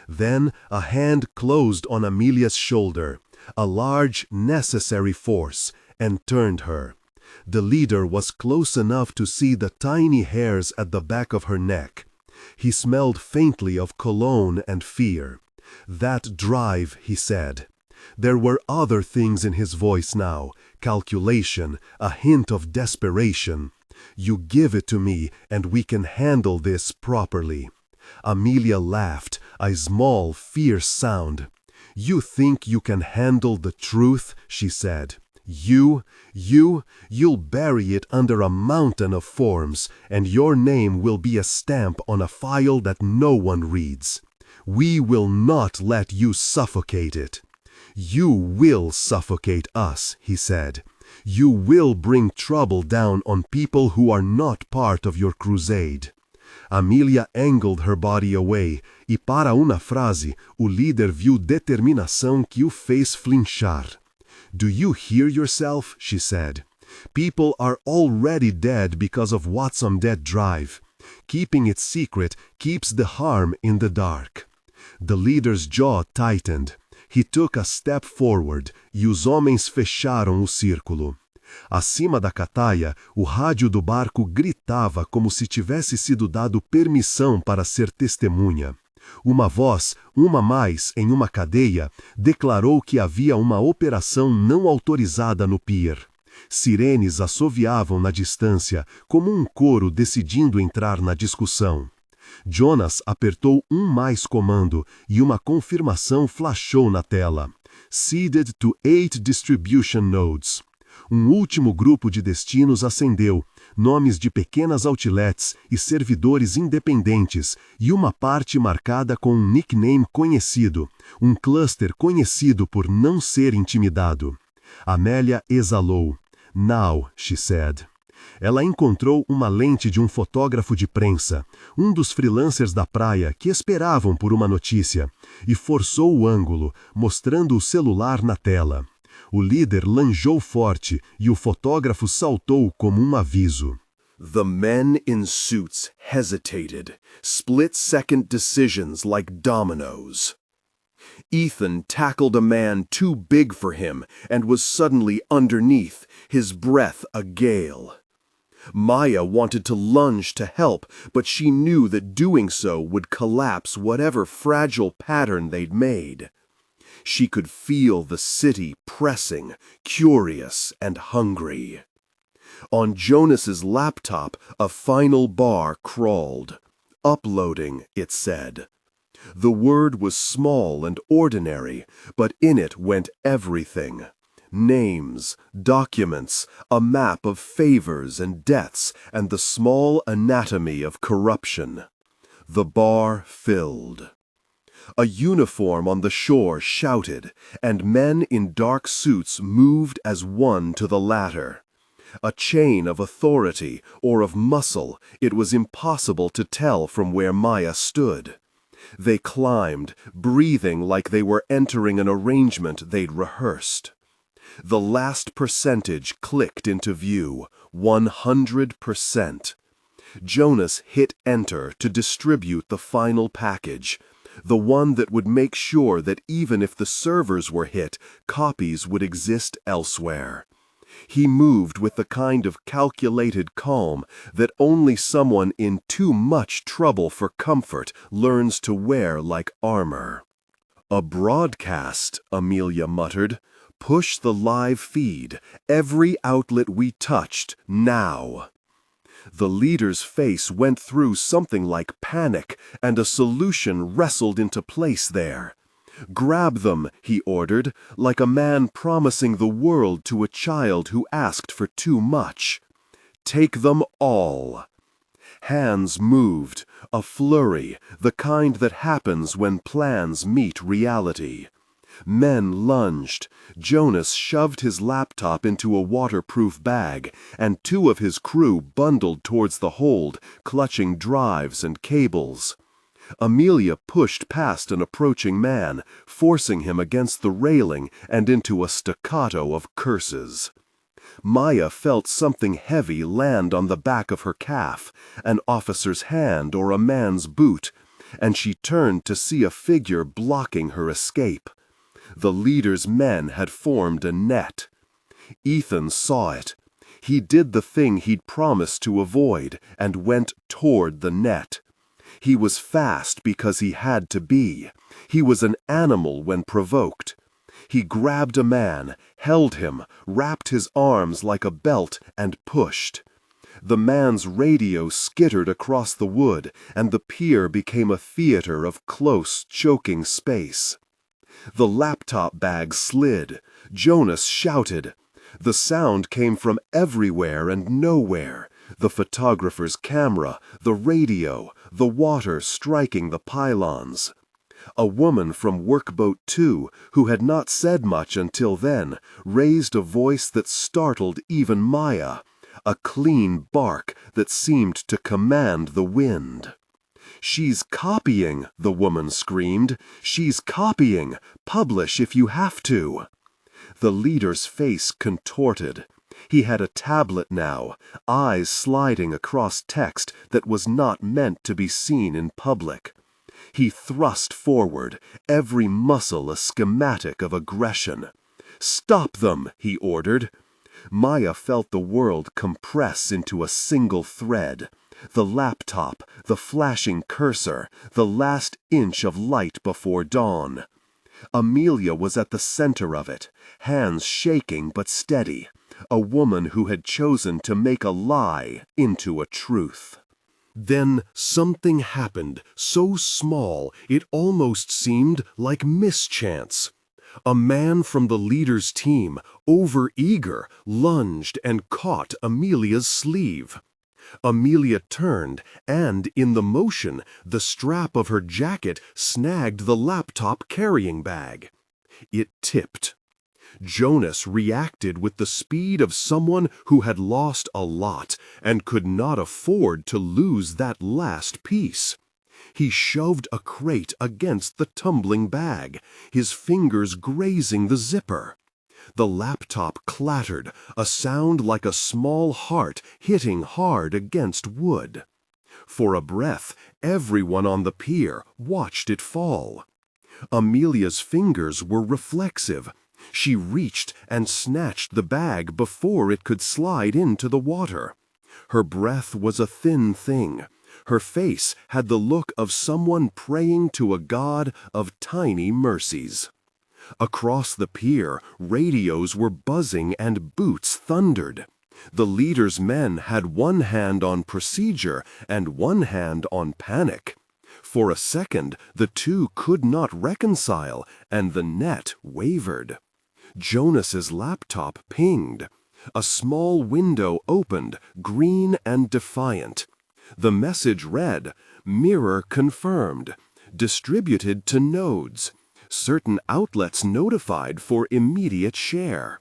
Then a hand closed on Amelia's shoulder, a large, necessary force, and turned her. The leader was close enough to see the tiny hairs at the back of her neck. He smelled faintly of cologne and fear. That drive, he said. There were other things in his voice now, calculation, a hint of desperation. You give it to me, and we can handle this properly. Amelia laughed, a small, fierce sound. You think you can handle the truth, she said. You'll bury it under a mountain of forms, and your name will be a stamp on a file that no one reads. We will not let you suffocate it. You will suffocate us, he said. You will bring trouble down on people who are not part of your crusade. Amelia angled her body away, e para uma frase, o líder viu determinação que o fez flinchar. Do you hear yourself? She said. People are already dead because of what's on that drive. Keeping it secret keeps the harm in the dark. The leader's jaw tightened. He took a step forward, e os homens fecharam o círculo. Acima da cataia, o rádio do barco gritava como se tivesse sido dado permissão para ser testemunha. Uma voz, uma mais em uma cadeia, declarou que havia uma operação não autorizada no pier. Sirenes assoviavam na distância, como um coro decidindo entrar na discussão. Jonas apertou mais comando e uma confirmação flashou na tela. Seeded to 8 distribution nodes. Um último grupo de destinos acendeu, nomes de pequenas outlets e servidores independentes, e uma parte marcada com um nickname conhecido, um cluster conhecido por não ser intimidado. Amelia exalou. Now, she said. Ela encontrou uma lente de um fotógrafo de prensa, um dos freelancers da praia que esperavam por uma notícia, e forçou o ângulo, mostrando o celular na tela. O líder lanjou forte e o fotógrafo saltou como um aviso. The men in suits hesitated, split-second decisions like dominoes. Ethan tackled a man too big for him and was suddenly underneath, his breath a gale. Maya wanted to lunge to help, but she knew that doing so would collapse whatever fragile pattern they'd made. She could feel the city pressing, curious and hungry. On Jonas's laptop, a final bar crawled. Uploading, it said. The word was small and ordinary, but in it went everything. Names, documents, a map of favors and debts, and the small anatomy of corruption. The bar filled. A uniform on the shore shouted, and men in dark suits moved as one to the ladder. A chain of authority or of muscle, it was impossible to tell from where Maya stood. They climbed, breathing like they were entering an arrangement they'd rehearsed. The last percentage clicked into view, 100%. Jonas hit enter to distribute the final package, the one that would make sure that even if the servers were hit, copies would exist elsewhere. He moved with the kind of calculated calm that only someone in too much trouble for comfort learns to wear like armor. "A broadcast," Amelia muttered. "Push the live feed, every outlet we touched, now." The leader's face went through something like panic, and a solution wrestled into place there. "Grab them," he ordered, like a man promising the world to a child who asked for too much. "Take them all." Hands moved, a flurry, the kind that happens when plans meet reality. Men lunged. Jonas shoved his laptop into a waterproof bag, and two of his crew bundled towards the hold, clutching drives and cables. Amelia pushed past an approaching man, forcing him against the railing and into a staccato of curses. Maya felt something heavy land on the back of her calf, an officer's hand or a man's boot, and she turned to see a figure blocking her escape. The leader's men had formed a net. Ethan saw it. He did the thing he'd promised to avoid and went toward the net. He was fast because he had to be. He was an animal when provoked. He grabbed a man, held him, wrapped his arms like a belt, and pushed. The man's radio skittered across the wood, and the pier became a theater of close, choking space. The laptop bag slid. Jonas shouted. The sound came from everywhere and nowhere. The photographer's camera, the radio, the water striking the pylons. A woman from Workboat 2, who had not said much until then, raised a voice that startled even Maya, a clean bark that seemed to command the wind. "She's copying," the woman screamed. "She's copying. Publish if you have to." The leader's face contorted. He had a tablet now, eyes sliding across text that was not meant to be seen in public. He thrust forward, every muscle a schematic of aggression. "Stop them," he ordered. Maya felt the world compress into a single thread. The laptop, the flashing cursor, the last inch of light before dawn. Amelia was at the center of it, hands shaking but steady, a woman who had chosen to make a lie into a truth. Then something happened, so small it almost seemed like mischance. A man from the leader's team, overeager, lunged and caught Amelia's sleeve. Amelia turned, and in the motion, the strap of her jacket snagged the laptop carrying bag. It tipped. Jonas reacted with the speed of someone who had lost a lot and could not afford to lose that last piece. He shoved a crate against the tumbling bag, his fingers grazing the zipper. The laptop clattered, a sound like a small heart hitting hard against wood. For a breath, everyone on the pier watched it fall. Amelia's fingers were reflexive. She reached and snatched the bag before it could slide into the water. Her breath was a thin thing. Her face had the look of someone praying to a god of tiny mercies. Across the pier, radios were buzzing and boots thundered. The leader's men had one hand on procedure and one hand on panic. For a second, the two could not reconcile, and the net wavered. Jonas's laptop pinged. A small window opened, green and defiant. The message read, "Mirror confirmed. distributed to nodes, certain outlets notified for immediate share.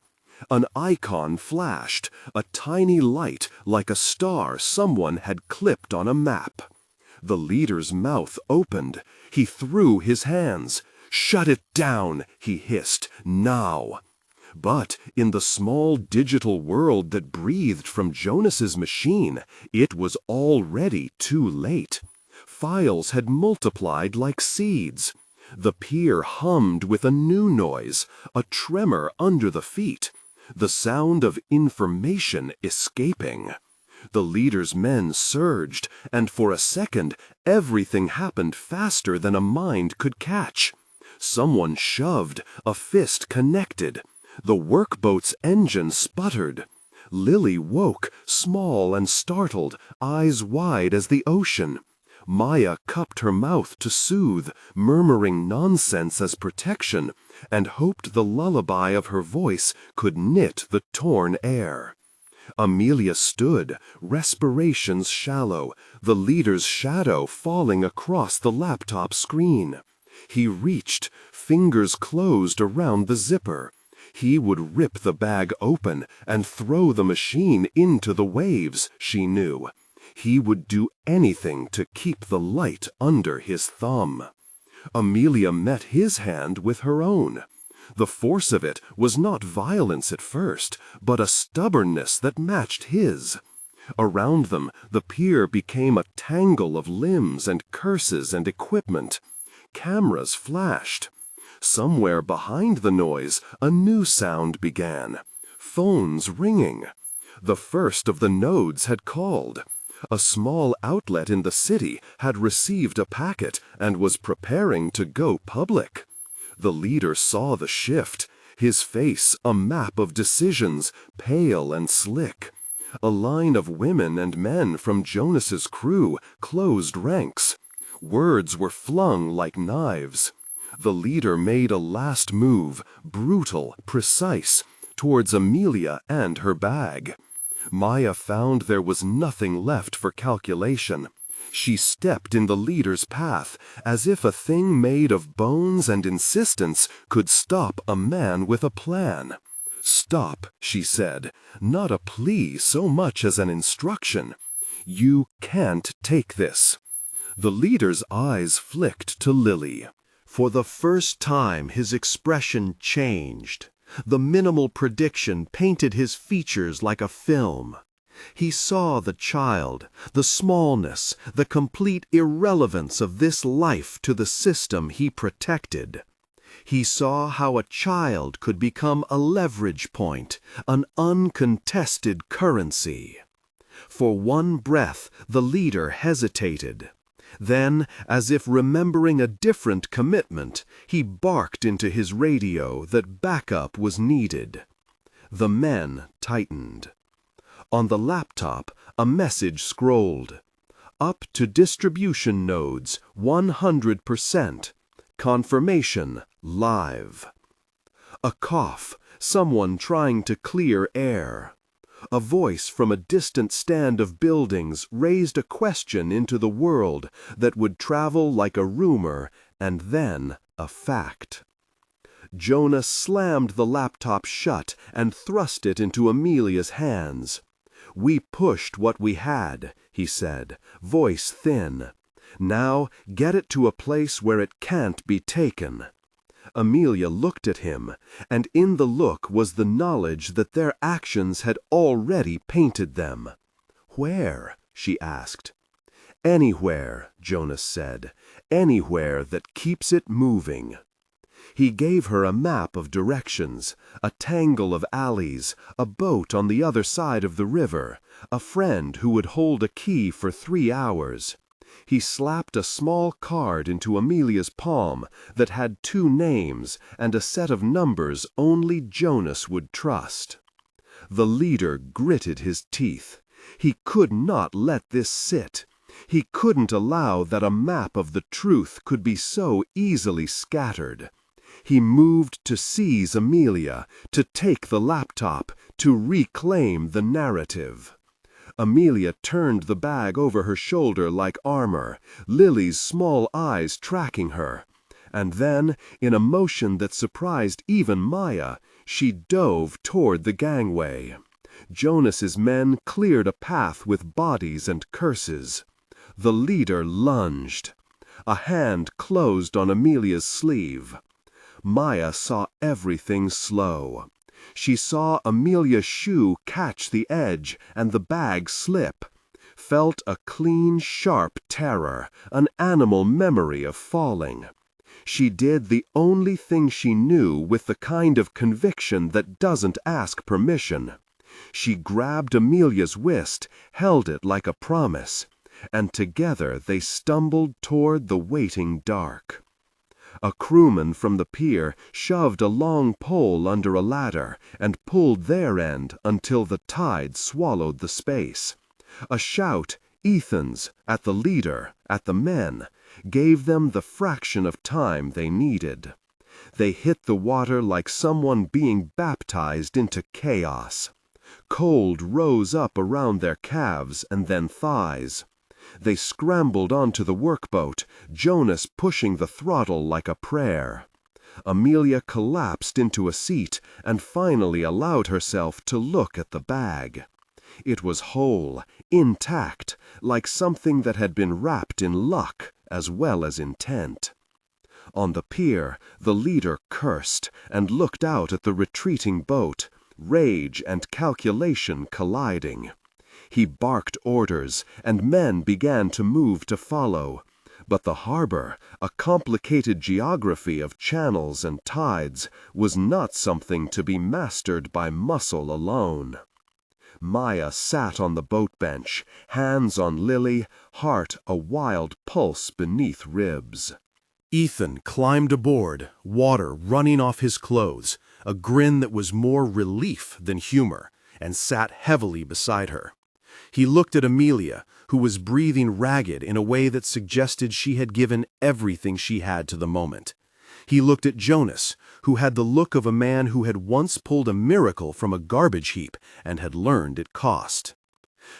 An icon flashed, a tiny light like a star someone had clipped on a map. The leader's mouth opened. He threw his hands. "Shut it down," he hissed, "now." But in the small digital world that breathed from Jonas's machine, it was already too late. Files had multiplied like seeds. The pier hummed with a new noise, a tremor under the feet, the sound of information escaping. The leader's men surged, and for a second, everything happened faster than a mind could catch. Someone shoved, a fist connected. The workboat's engine sputtered. Lily woke, small and startled, eyes wide as the ocean. Maya cupped her mouth to soothe, murmuring nonsense as protection, and hoped the lullaby of her voice could knit the torn air. Amelia stood, respirations shallow, the leader's shadow falling across the laptop screen. He reached, fingers closed around the zipper. He would rip the bag open and throw the machine into the waves, she knew. He would do anything to keep the light under his thumb. Amelia met his hand with her own. The force of it was not violence at first, but a stubbornness that matched his. Around them, the pier became a tangle of limbs and curses and equipment. Cameras flashed. Somewhere behind the noise, a new sound began. Phones ringing. The first of the nodes had called. A small outlet in the city had received a packet and was preparing to go public. The leader saw the shift, his face a map of decisions, pale and slick. A line of women and men from Jonas's crew closed ranks. Words were flung like knives. The leader made a last move, brutal, precise, towards Amelia and her bag. Maya found there was nothing left for calculation. She stepped in the leader's path, as if a thing made of bones and insistence could stop a man with a plan. "Stop," she said, not a plea so much as an instruction. "You can't take this." The leader's eyes flicked to Lily. For the first time his expression changed. The minimal prediction painted his features like a film. He saw the child, the smallness, the complete irrelevance of this life to the system he protected. He saw how a child could become a leverage point, an uncontested currency. For one breath, the leader hesitated. Then, as if remembering a different commitment, he barked into his radio that backup was needed. The men tightened. On the laptop, a message scrolled. Up to distribution nodes, 100%. Confirmation, live. A cough, someone trying to clear air. A voice from a distant stand of buildings raised a question into the world that would travel like a rumor and then a fact. Jonah slammed the laptop shut and thrust it into Amelia's hands. "We pushed what we had," he said, voice thin. "Now get it to a place where it can't be taken." Amelia looked at him, and in the look was the knowledge that their actions had already painted them. "Where?" she asked. "Anywhere," Jonas said, "anywhere that keeps it moving." He gave her a map of directions, a tangle of alleys, a boat on the other side of the river, a friend who would hold a key for 3 hours. He slapped a small card into Amelia's palm that had 2 names and a set of numbers only Jonas would trust. The leader gritted his teeth. He could not let this sit. He couldn't allow that a map of the truth could be so easily scattered. He moved to seize Amelia, to take the laptop, to reclaim the narrative. Amelia turned the bag over her shoulder like armor, Lily's small eyes tracking her. And then, in a motion that surprised even Maya, she dove toward the gangway. Jonas's men cleared a path with bodies and curses. The leader lunged. A hand closed on Amelia's sleeve. Maya saw everything slow. She saw Amelia's shoe catch the edge and the bag slip. Felt a clean, sharp terror, an animal memory of falling. She did the only thing she knew with the kind of conviction that doesn't ask permission. She grabbed Amelia's wrist, held it like a promise, and together they stumbled toward the waiting dark. A crewman from the pier shoved a long pole under a ladder and pulled their end until the tide swallowed the space. A shout, Ethan's, at the leader, at the men, gave them the fraction of time they needed. They hit the water like someone being baptized into chaos. Cold rose up around their calves and then thighs. They scrambled onto the workboat, Jonas pushing the throttle like a prayer. Amelia collapsed into a seat and finally allowed herself to look at the bag. It was whole, intact, like something that had been wrapped in luck as well as intent. On the pier, the leader cursed and looked out at the retreating boat, rage and calculation colliding. He barked orders, and men began to move to follow. But the harbor, a complicated geography of channels and tides, was not something to be mastered by muscle alone. Maya sat on the boat bench, hands on Lily, heart a wild pulse beneath ribs. Ethan climbed aboard, water running off his clothes, a grin that was more relief than humor, and sat heavily beside her. He looked at Amelia, who was breathing ragged in a way that suggested she had given everything she had to the moment. He looked at Jonas, who had the look of a man who had once pulled a miracle from a garbage heap and had learned it cost.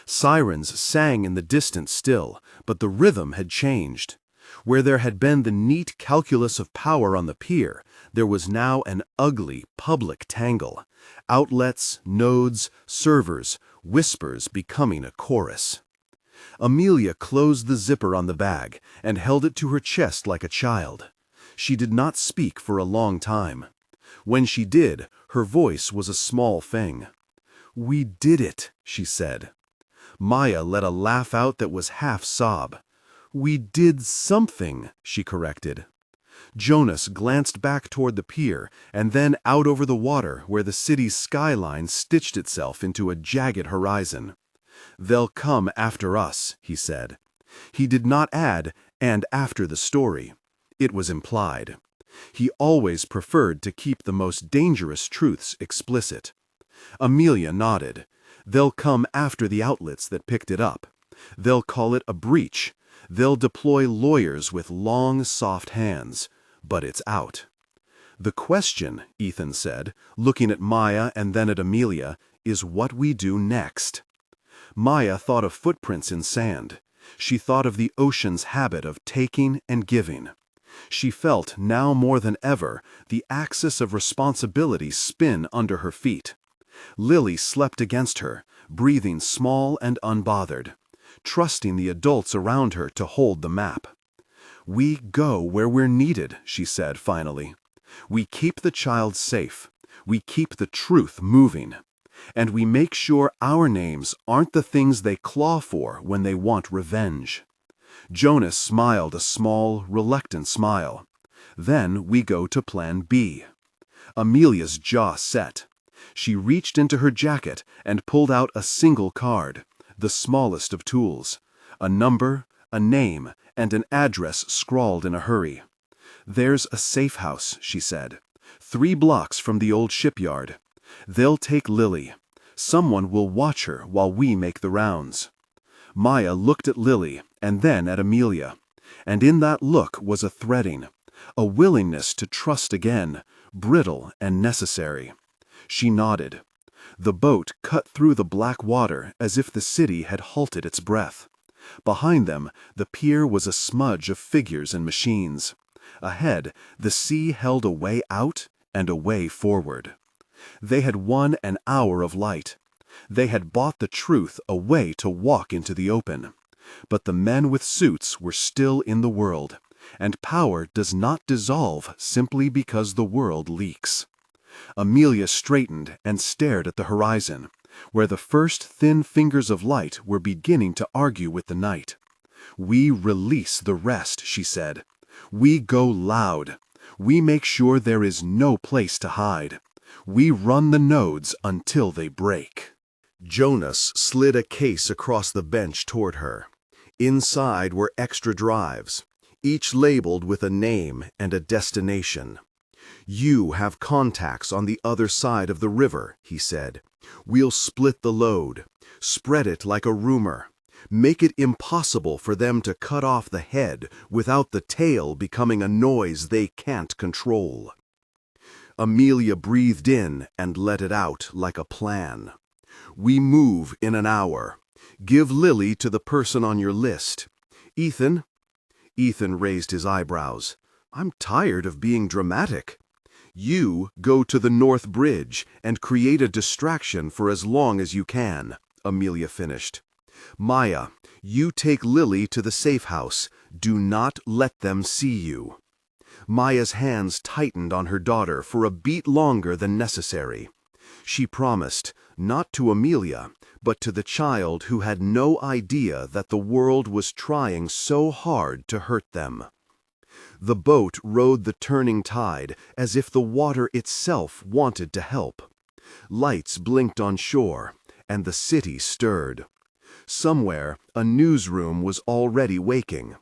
Sirens sang in the distance still, but the rhythm had changed. Where there had been the neat calculus of power on the pier, there was now an ugly public tangle. Outlets, nodes, servers, whispers becoming a chorus. Amelia closed the zipper on the bag and held it to her chest like a child. She did not speak for a long time. When she did, her voice was a small thing. "We did it," she said. Maya let a laugh out that was half sob. "We did something," she corrected. Jonas glanced back toward the pier and then out over the water where the city's skyline stitched itself into a jagged horizon. "They'll come after us," he said. He did not add, "and after the story." It was implied. He always preferred to keep the most dangerous truths explicit. Amelia nodded. "They'll come after the outlets that picked it up. They'll call it a breach. They'll deploy lawyers with long, soft hands. But it's out." "The question," Ethan said, looking at Maya and then at Amelia, "is what we do next." Maya thought of footprints in sand. She thought of the ocean's habit of taking and giving. She felt, now more than ever, the axis of responsibility spin under her feet. Lily slept against her, breathing small and unbothered, trusting the adults around her to hold the map. "We go where we're needed," she said finally. "We keep the child safe. We keep the truth moving. And we make sure our names aren't the things they claw for when they want revenge." Jonas smiled a small, reluctant smile. "Then we go to Plan B." Amelia's jaw set. She reached into her jacket and pulled out a single card, the smallest of tools. A number, a name, and an address scrawled in a hurry. "There's a safe house," she said, 3 blocks from the old shipyard. They'll take Lily. Someone will watch her while we make the rounds." Maya looked at Lily and then at Amelia, and in that look was a threading, a willingness to trust again, brittle and necessary. She nodded. The boat cut through the black water as if the city had halted its breath. Behind them, the pier was a smudge of figures and machines. Ahead, the sea held a way out and a way forward. They had won an hour of light. They had bought the truth a way to walk into the open. But the men with suits were still in the world, and power does not dissolve simply because the world leaks. Amelia straightened and stared at the horizon, where the first thin fingers of light were beginning to argue with the night. "We release the rest," she said. "We go loud. We make sure there is no place to hide. We run the nodes until they break." Jonas slid a case across the bench toward her. Inside were extra drives, each labeled with a name and a destination. "You have contacts on the other side of the river," he said. "We'll split the load, spread it like a rumor, make it impossible for them to cut off the head without the tail becoming a noise they can't control." Amelia breathed in and let it out like a plan. "We move in an hour. Give Lily to the person on your list. Ethan?" Ethan raised his eyebrows. "I'm tired of being dramatic." "You go to the North Bridge and create a distraction for as long as you can," Amelia finished. "Maya, you take Lily to the safe house. Do not let them see you." Maya's hands tightened on her daughter for a beat longer than necessary. She promised, not to Amelia, but to the child who had no idea that the world was trying so hard to hurt them. The boat rode the turning tide as if the water itself wanted to help. Lights blinked on shore, and the city stirred. Somewhere, a newsroom was already waking.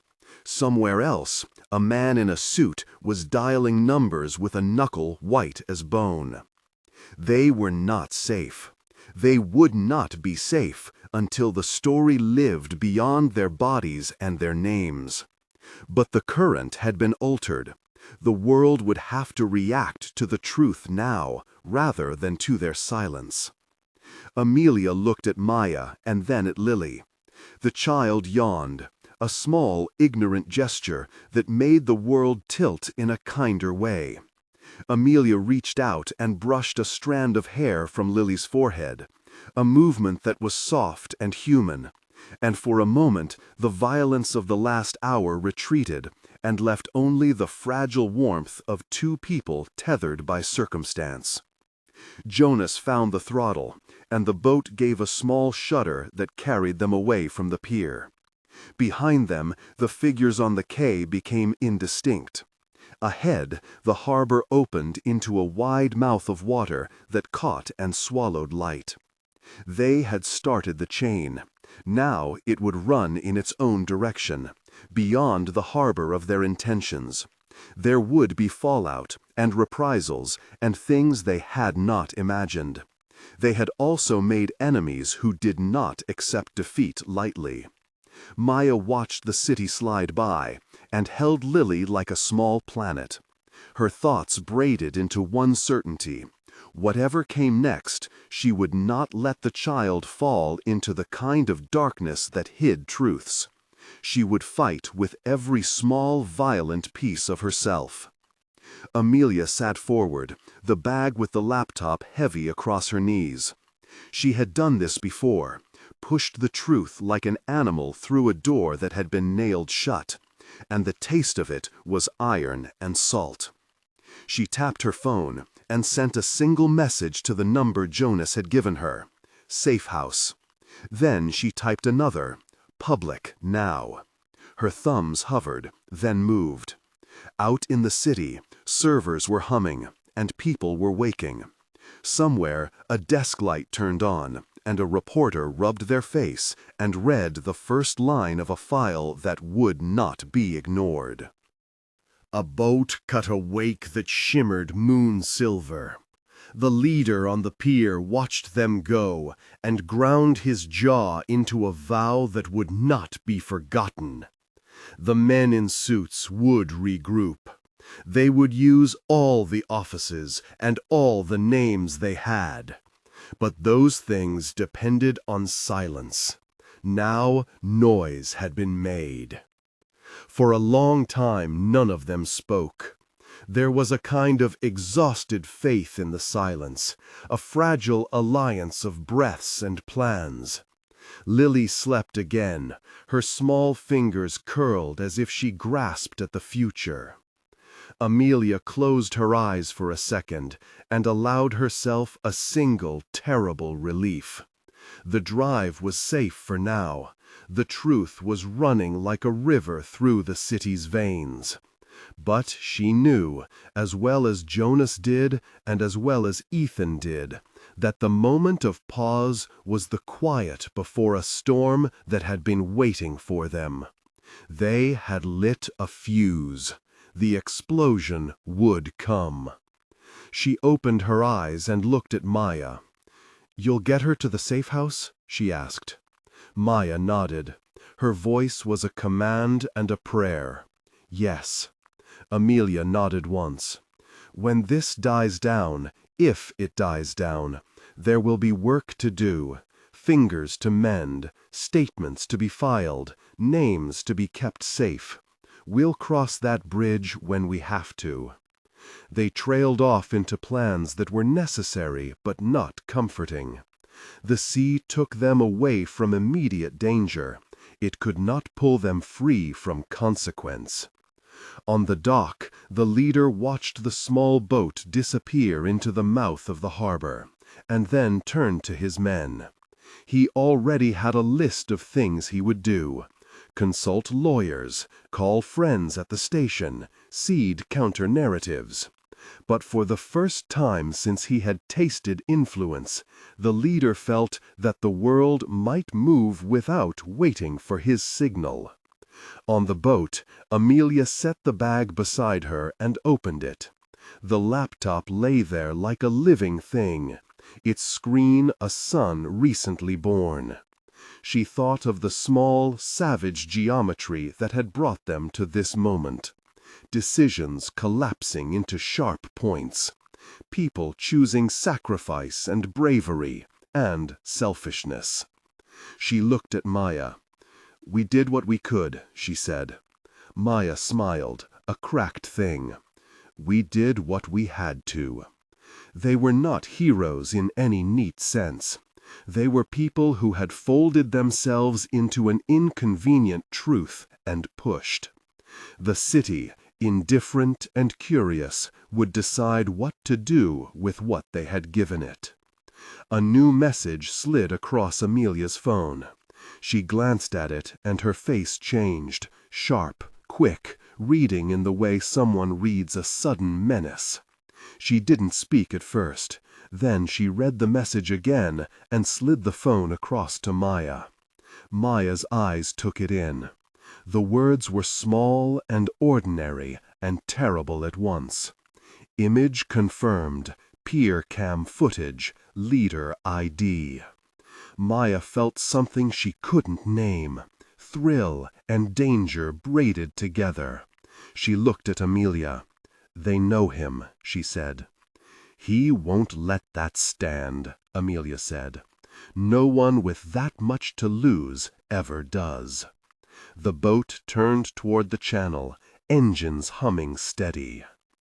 Somewhere else, a man in a suit was dialing numbers with a knuckle white as bone. They were not safe. They would not be safe until the story lived beyond their bodies and their names. But the current had been altered. The world would have to react to the truth now, rather than to their silence. Amelia looked at Maya and then at Lily. The child yawned, a small, ignorant gesture that made the world tilt in a kinder way. Amelia reached out and brushed a strand of hair from Lily's forehead, a movement that was soft and human, and for a moment the violence of the last hour retreated and left only the fragile warmth of two people tethered by circumstance. Jonas found the throttle, and the boat gave a small shudder that carried them away from the pier. Behind them, the figures on the quay became indistinct. Ahead, the harbor opened into a wide mouth of water that caught and swallowed light. They had started the chain. Now it would run in its own direction, beyond the harbor of their intentions. There would be fallout, and reprisals, and things they had not imagined. They had also made enemies who did not accept defeat lightly. Maya watched the city slide by, and held Lily like a small planet. Her thoughts braided into one certainty. Whatever came next, she would not let the child fall into the kind of darkness that hid truths. She would fight with every small, violent piece of herself. Amelia sat forward, the bag with the laptop heavy across her knees. She had done this before, pushed the truth like an animal through a door that had been nailed shut, and the taste of it was iron and salt. She tapped her phone and sent a single message to the number Jonas had given her, Safe House. Then she typed another, Public Now. Her thumbs hovered, then moved. Out in the city, servers were humming, and people were waking. Somewhere, a desk light turned on, and a reporter rubbed their face and read the first line of a file that would not be ignored. A boat cut a wake that shimmered moon-silver. The leader on the pier watched them go and ground his jaw into a vow that would not be forgotten. The men in suits would regroup. They would use all the offices and all the names they had. But those things depended on silence. Now noise had been made. For a long time none of them spoke. There was a kind of exhausted faith in the silence, a fragile alliance of breaths and plans. Lily slept again, her small fingers curled as if she grasped at the future. Amelia closed her eyes for a second and allowed herself a single terrible relief. The drive was safe for now. The truth was running like a river through the city's veins. But she knew, as well as Jonas did and as well as Ethan did, that the moment of pause was the quiet before a storm that had been waiting for them. They had lit a fuse. The explosion would come. She opened her eyes and looked at Maya. "You'll get her to the safe house?" she asked. Maya nodded. Her voice was a command and a prayer. "Yes." Amelia nodded once. "When this dies down, if it dies down, there will be work to do, fingers to mend, statements to be filed, names to be kept safe. We'll cross that bridge when we have to." They trailed off into plans that were necessary but not comforting. The sea took them away from immediate danger. It could not pull them free from consequence. On the dock, the leader watched the small boat disappear into the mouth of the harbor, and then turned to his men. He already had a list of things he would do: consult lawyers, call friends at the station, seed counter-narratives. But for the first time since he had tasted influence, the leader felt that the world might move without waiting for his signal. On the boat, Amelia set the bag beside her and opened it. The laptop lay there like a living thing, its screen a son recently born. She thought of the small, savage geometry that had brought them to this moment. Decisions collapsing into sharp points. People choosing sacrifice and bravery and selfishness. She looked at Maya. "We did what we could," she said. Maya smiled, a cracked thing. "We did what we had to." They were not heroes in any neat sense. They were people who had folded themselves into an inconvenient truth and pushed. The city, indifferent and curious, would decide what to do with what they had given it. A new message slid across Amelia's phone. She glanced at it and her face changed, sharp, quick, reading in the way someone reads a sudden menace. She didn't speak at first. Then she read the message again and slid the phone across to Maya. Maya's eyes took it in. The words were small and ordinary and terrible at once. Image confirmed, peer cam footage, leader ID. Maya felt something she couldn't name. Thrill and danger braided together. She looked at Amelia. "They know him," she said. "He won't let that stand," Amelia said. "No one with that much to lose ever does." The boat turned toward the channel, engines humming steady.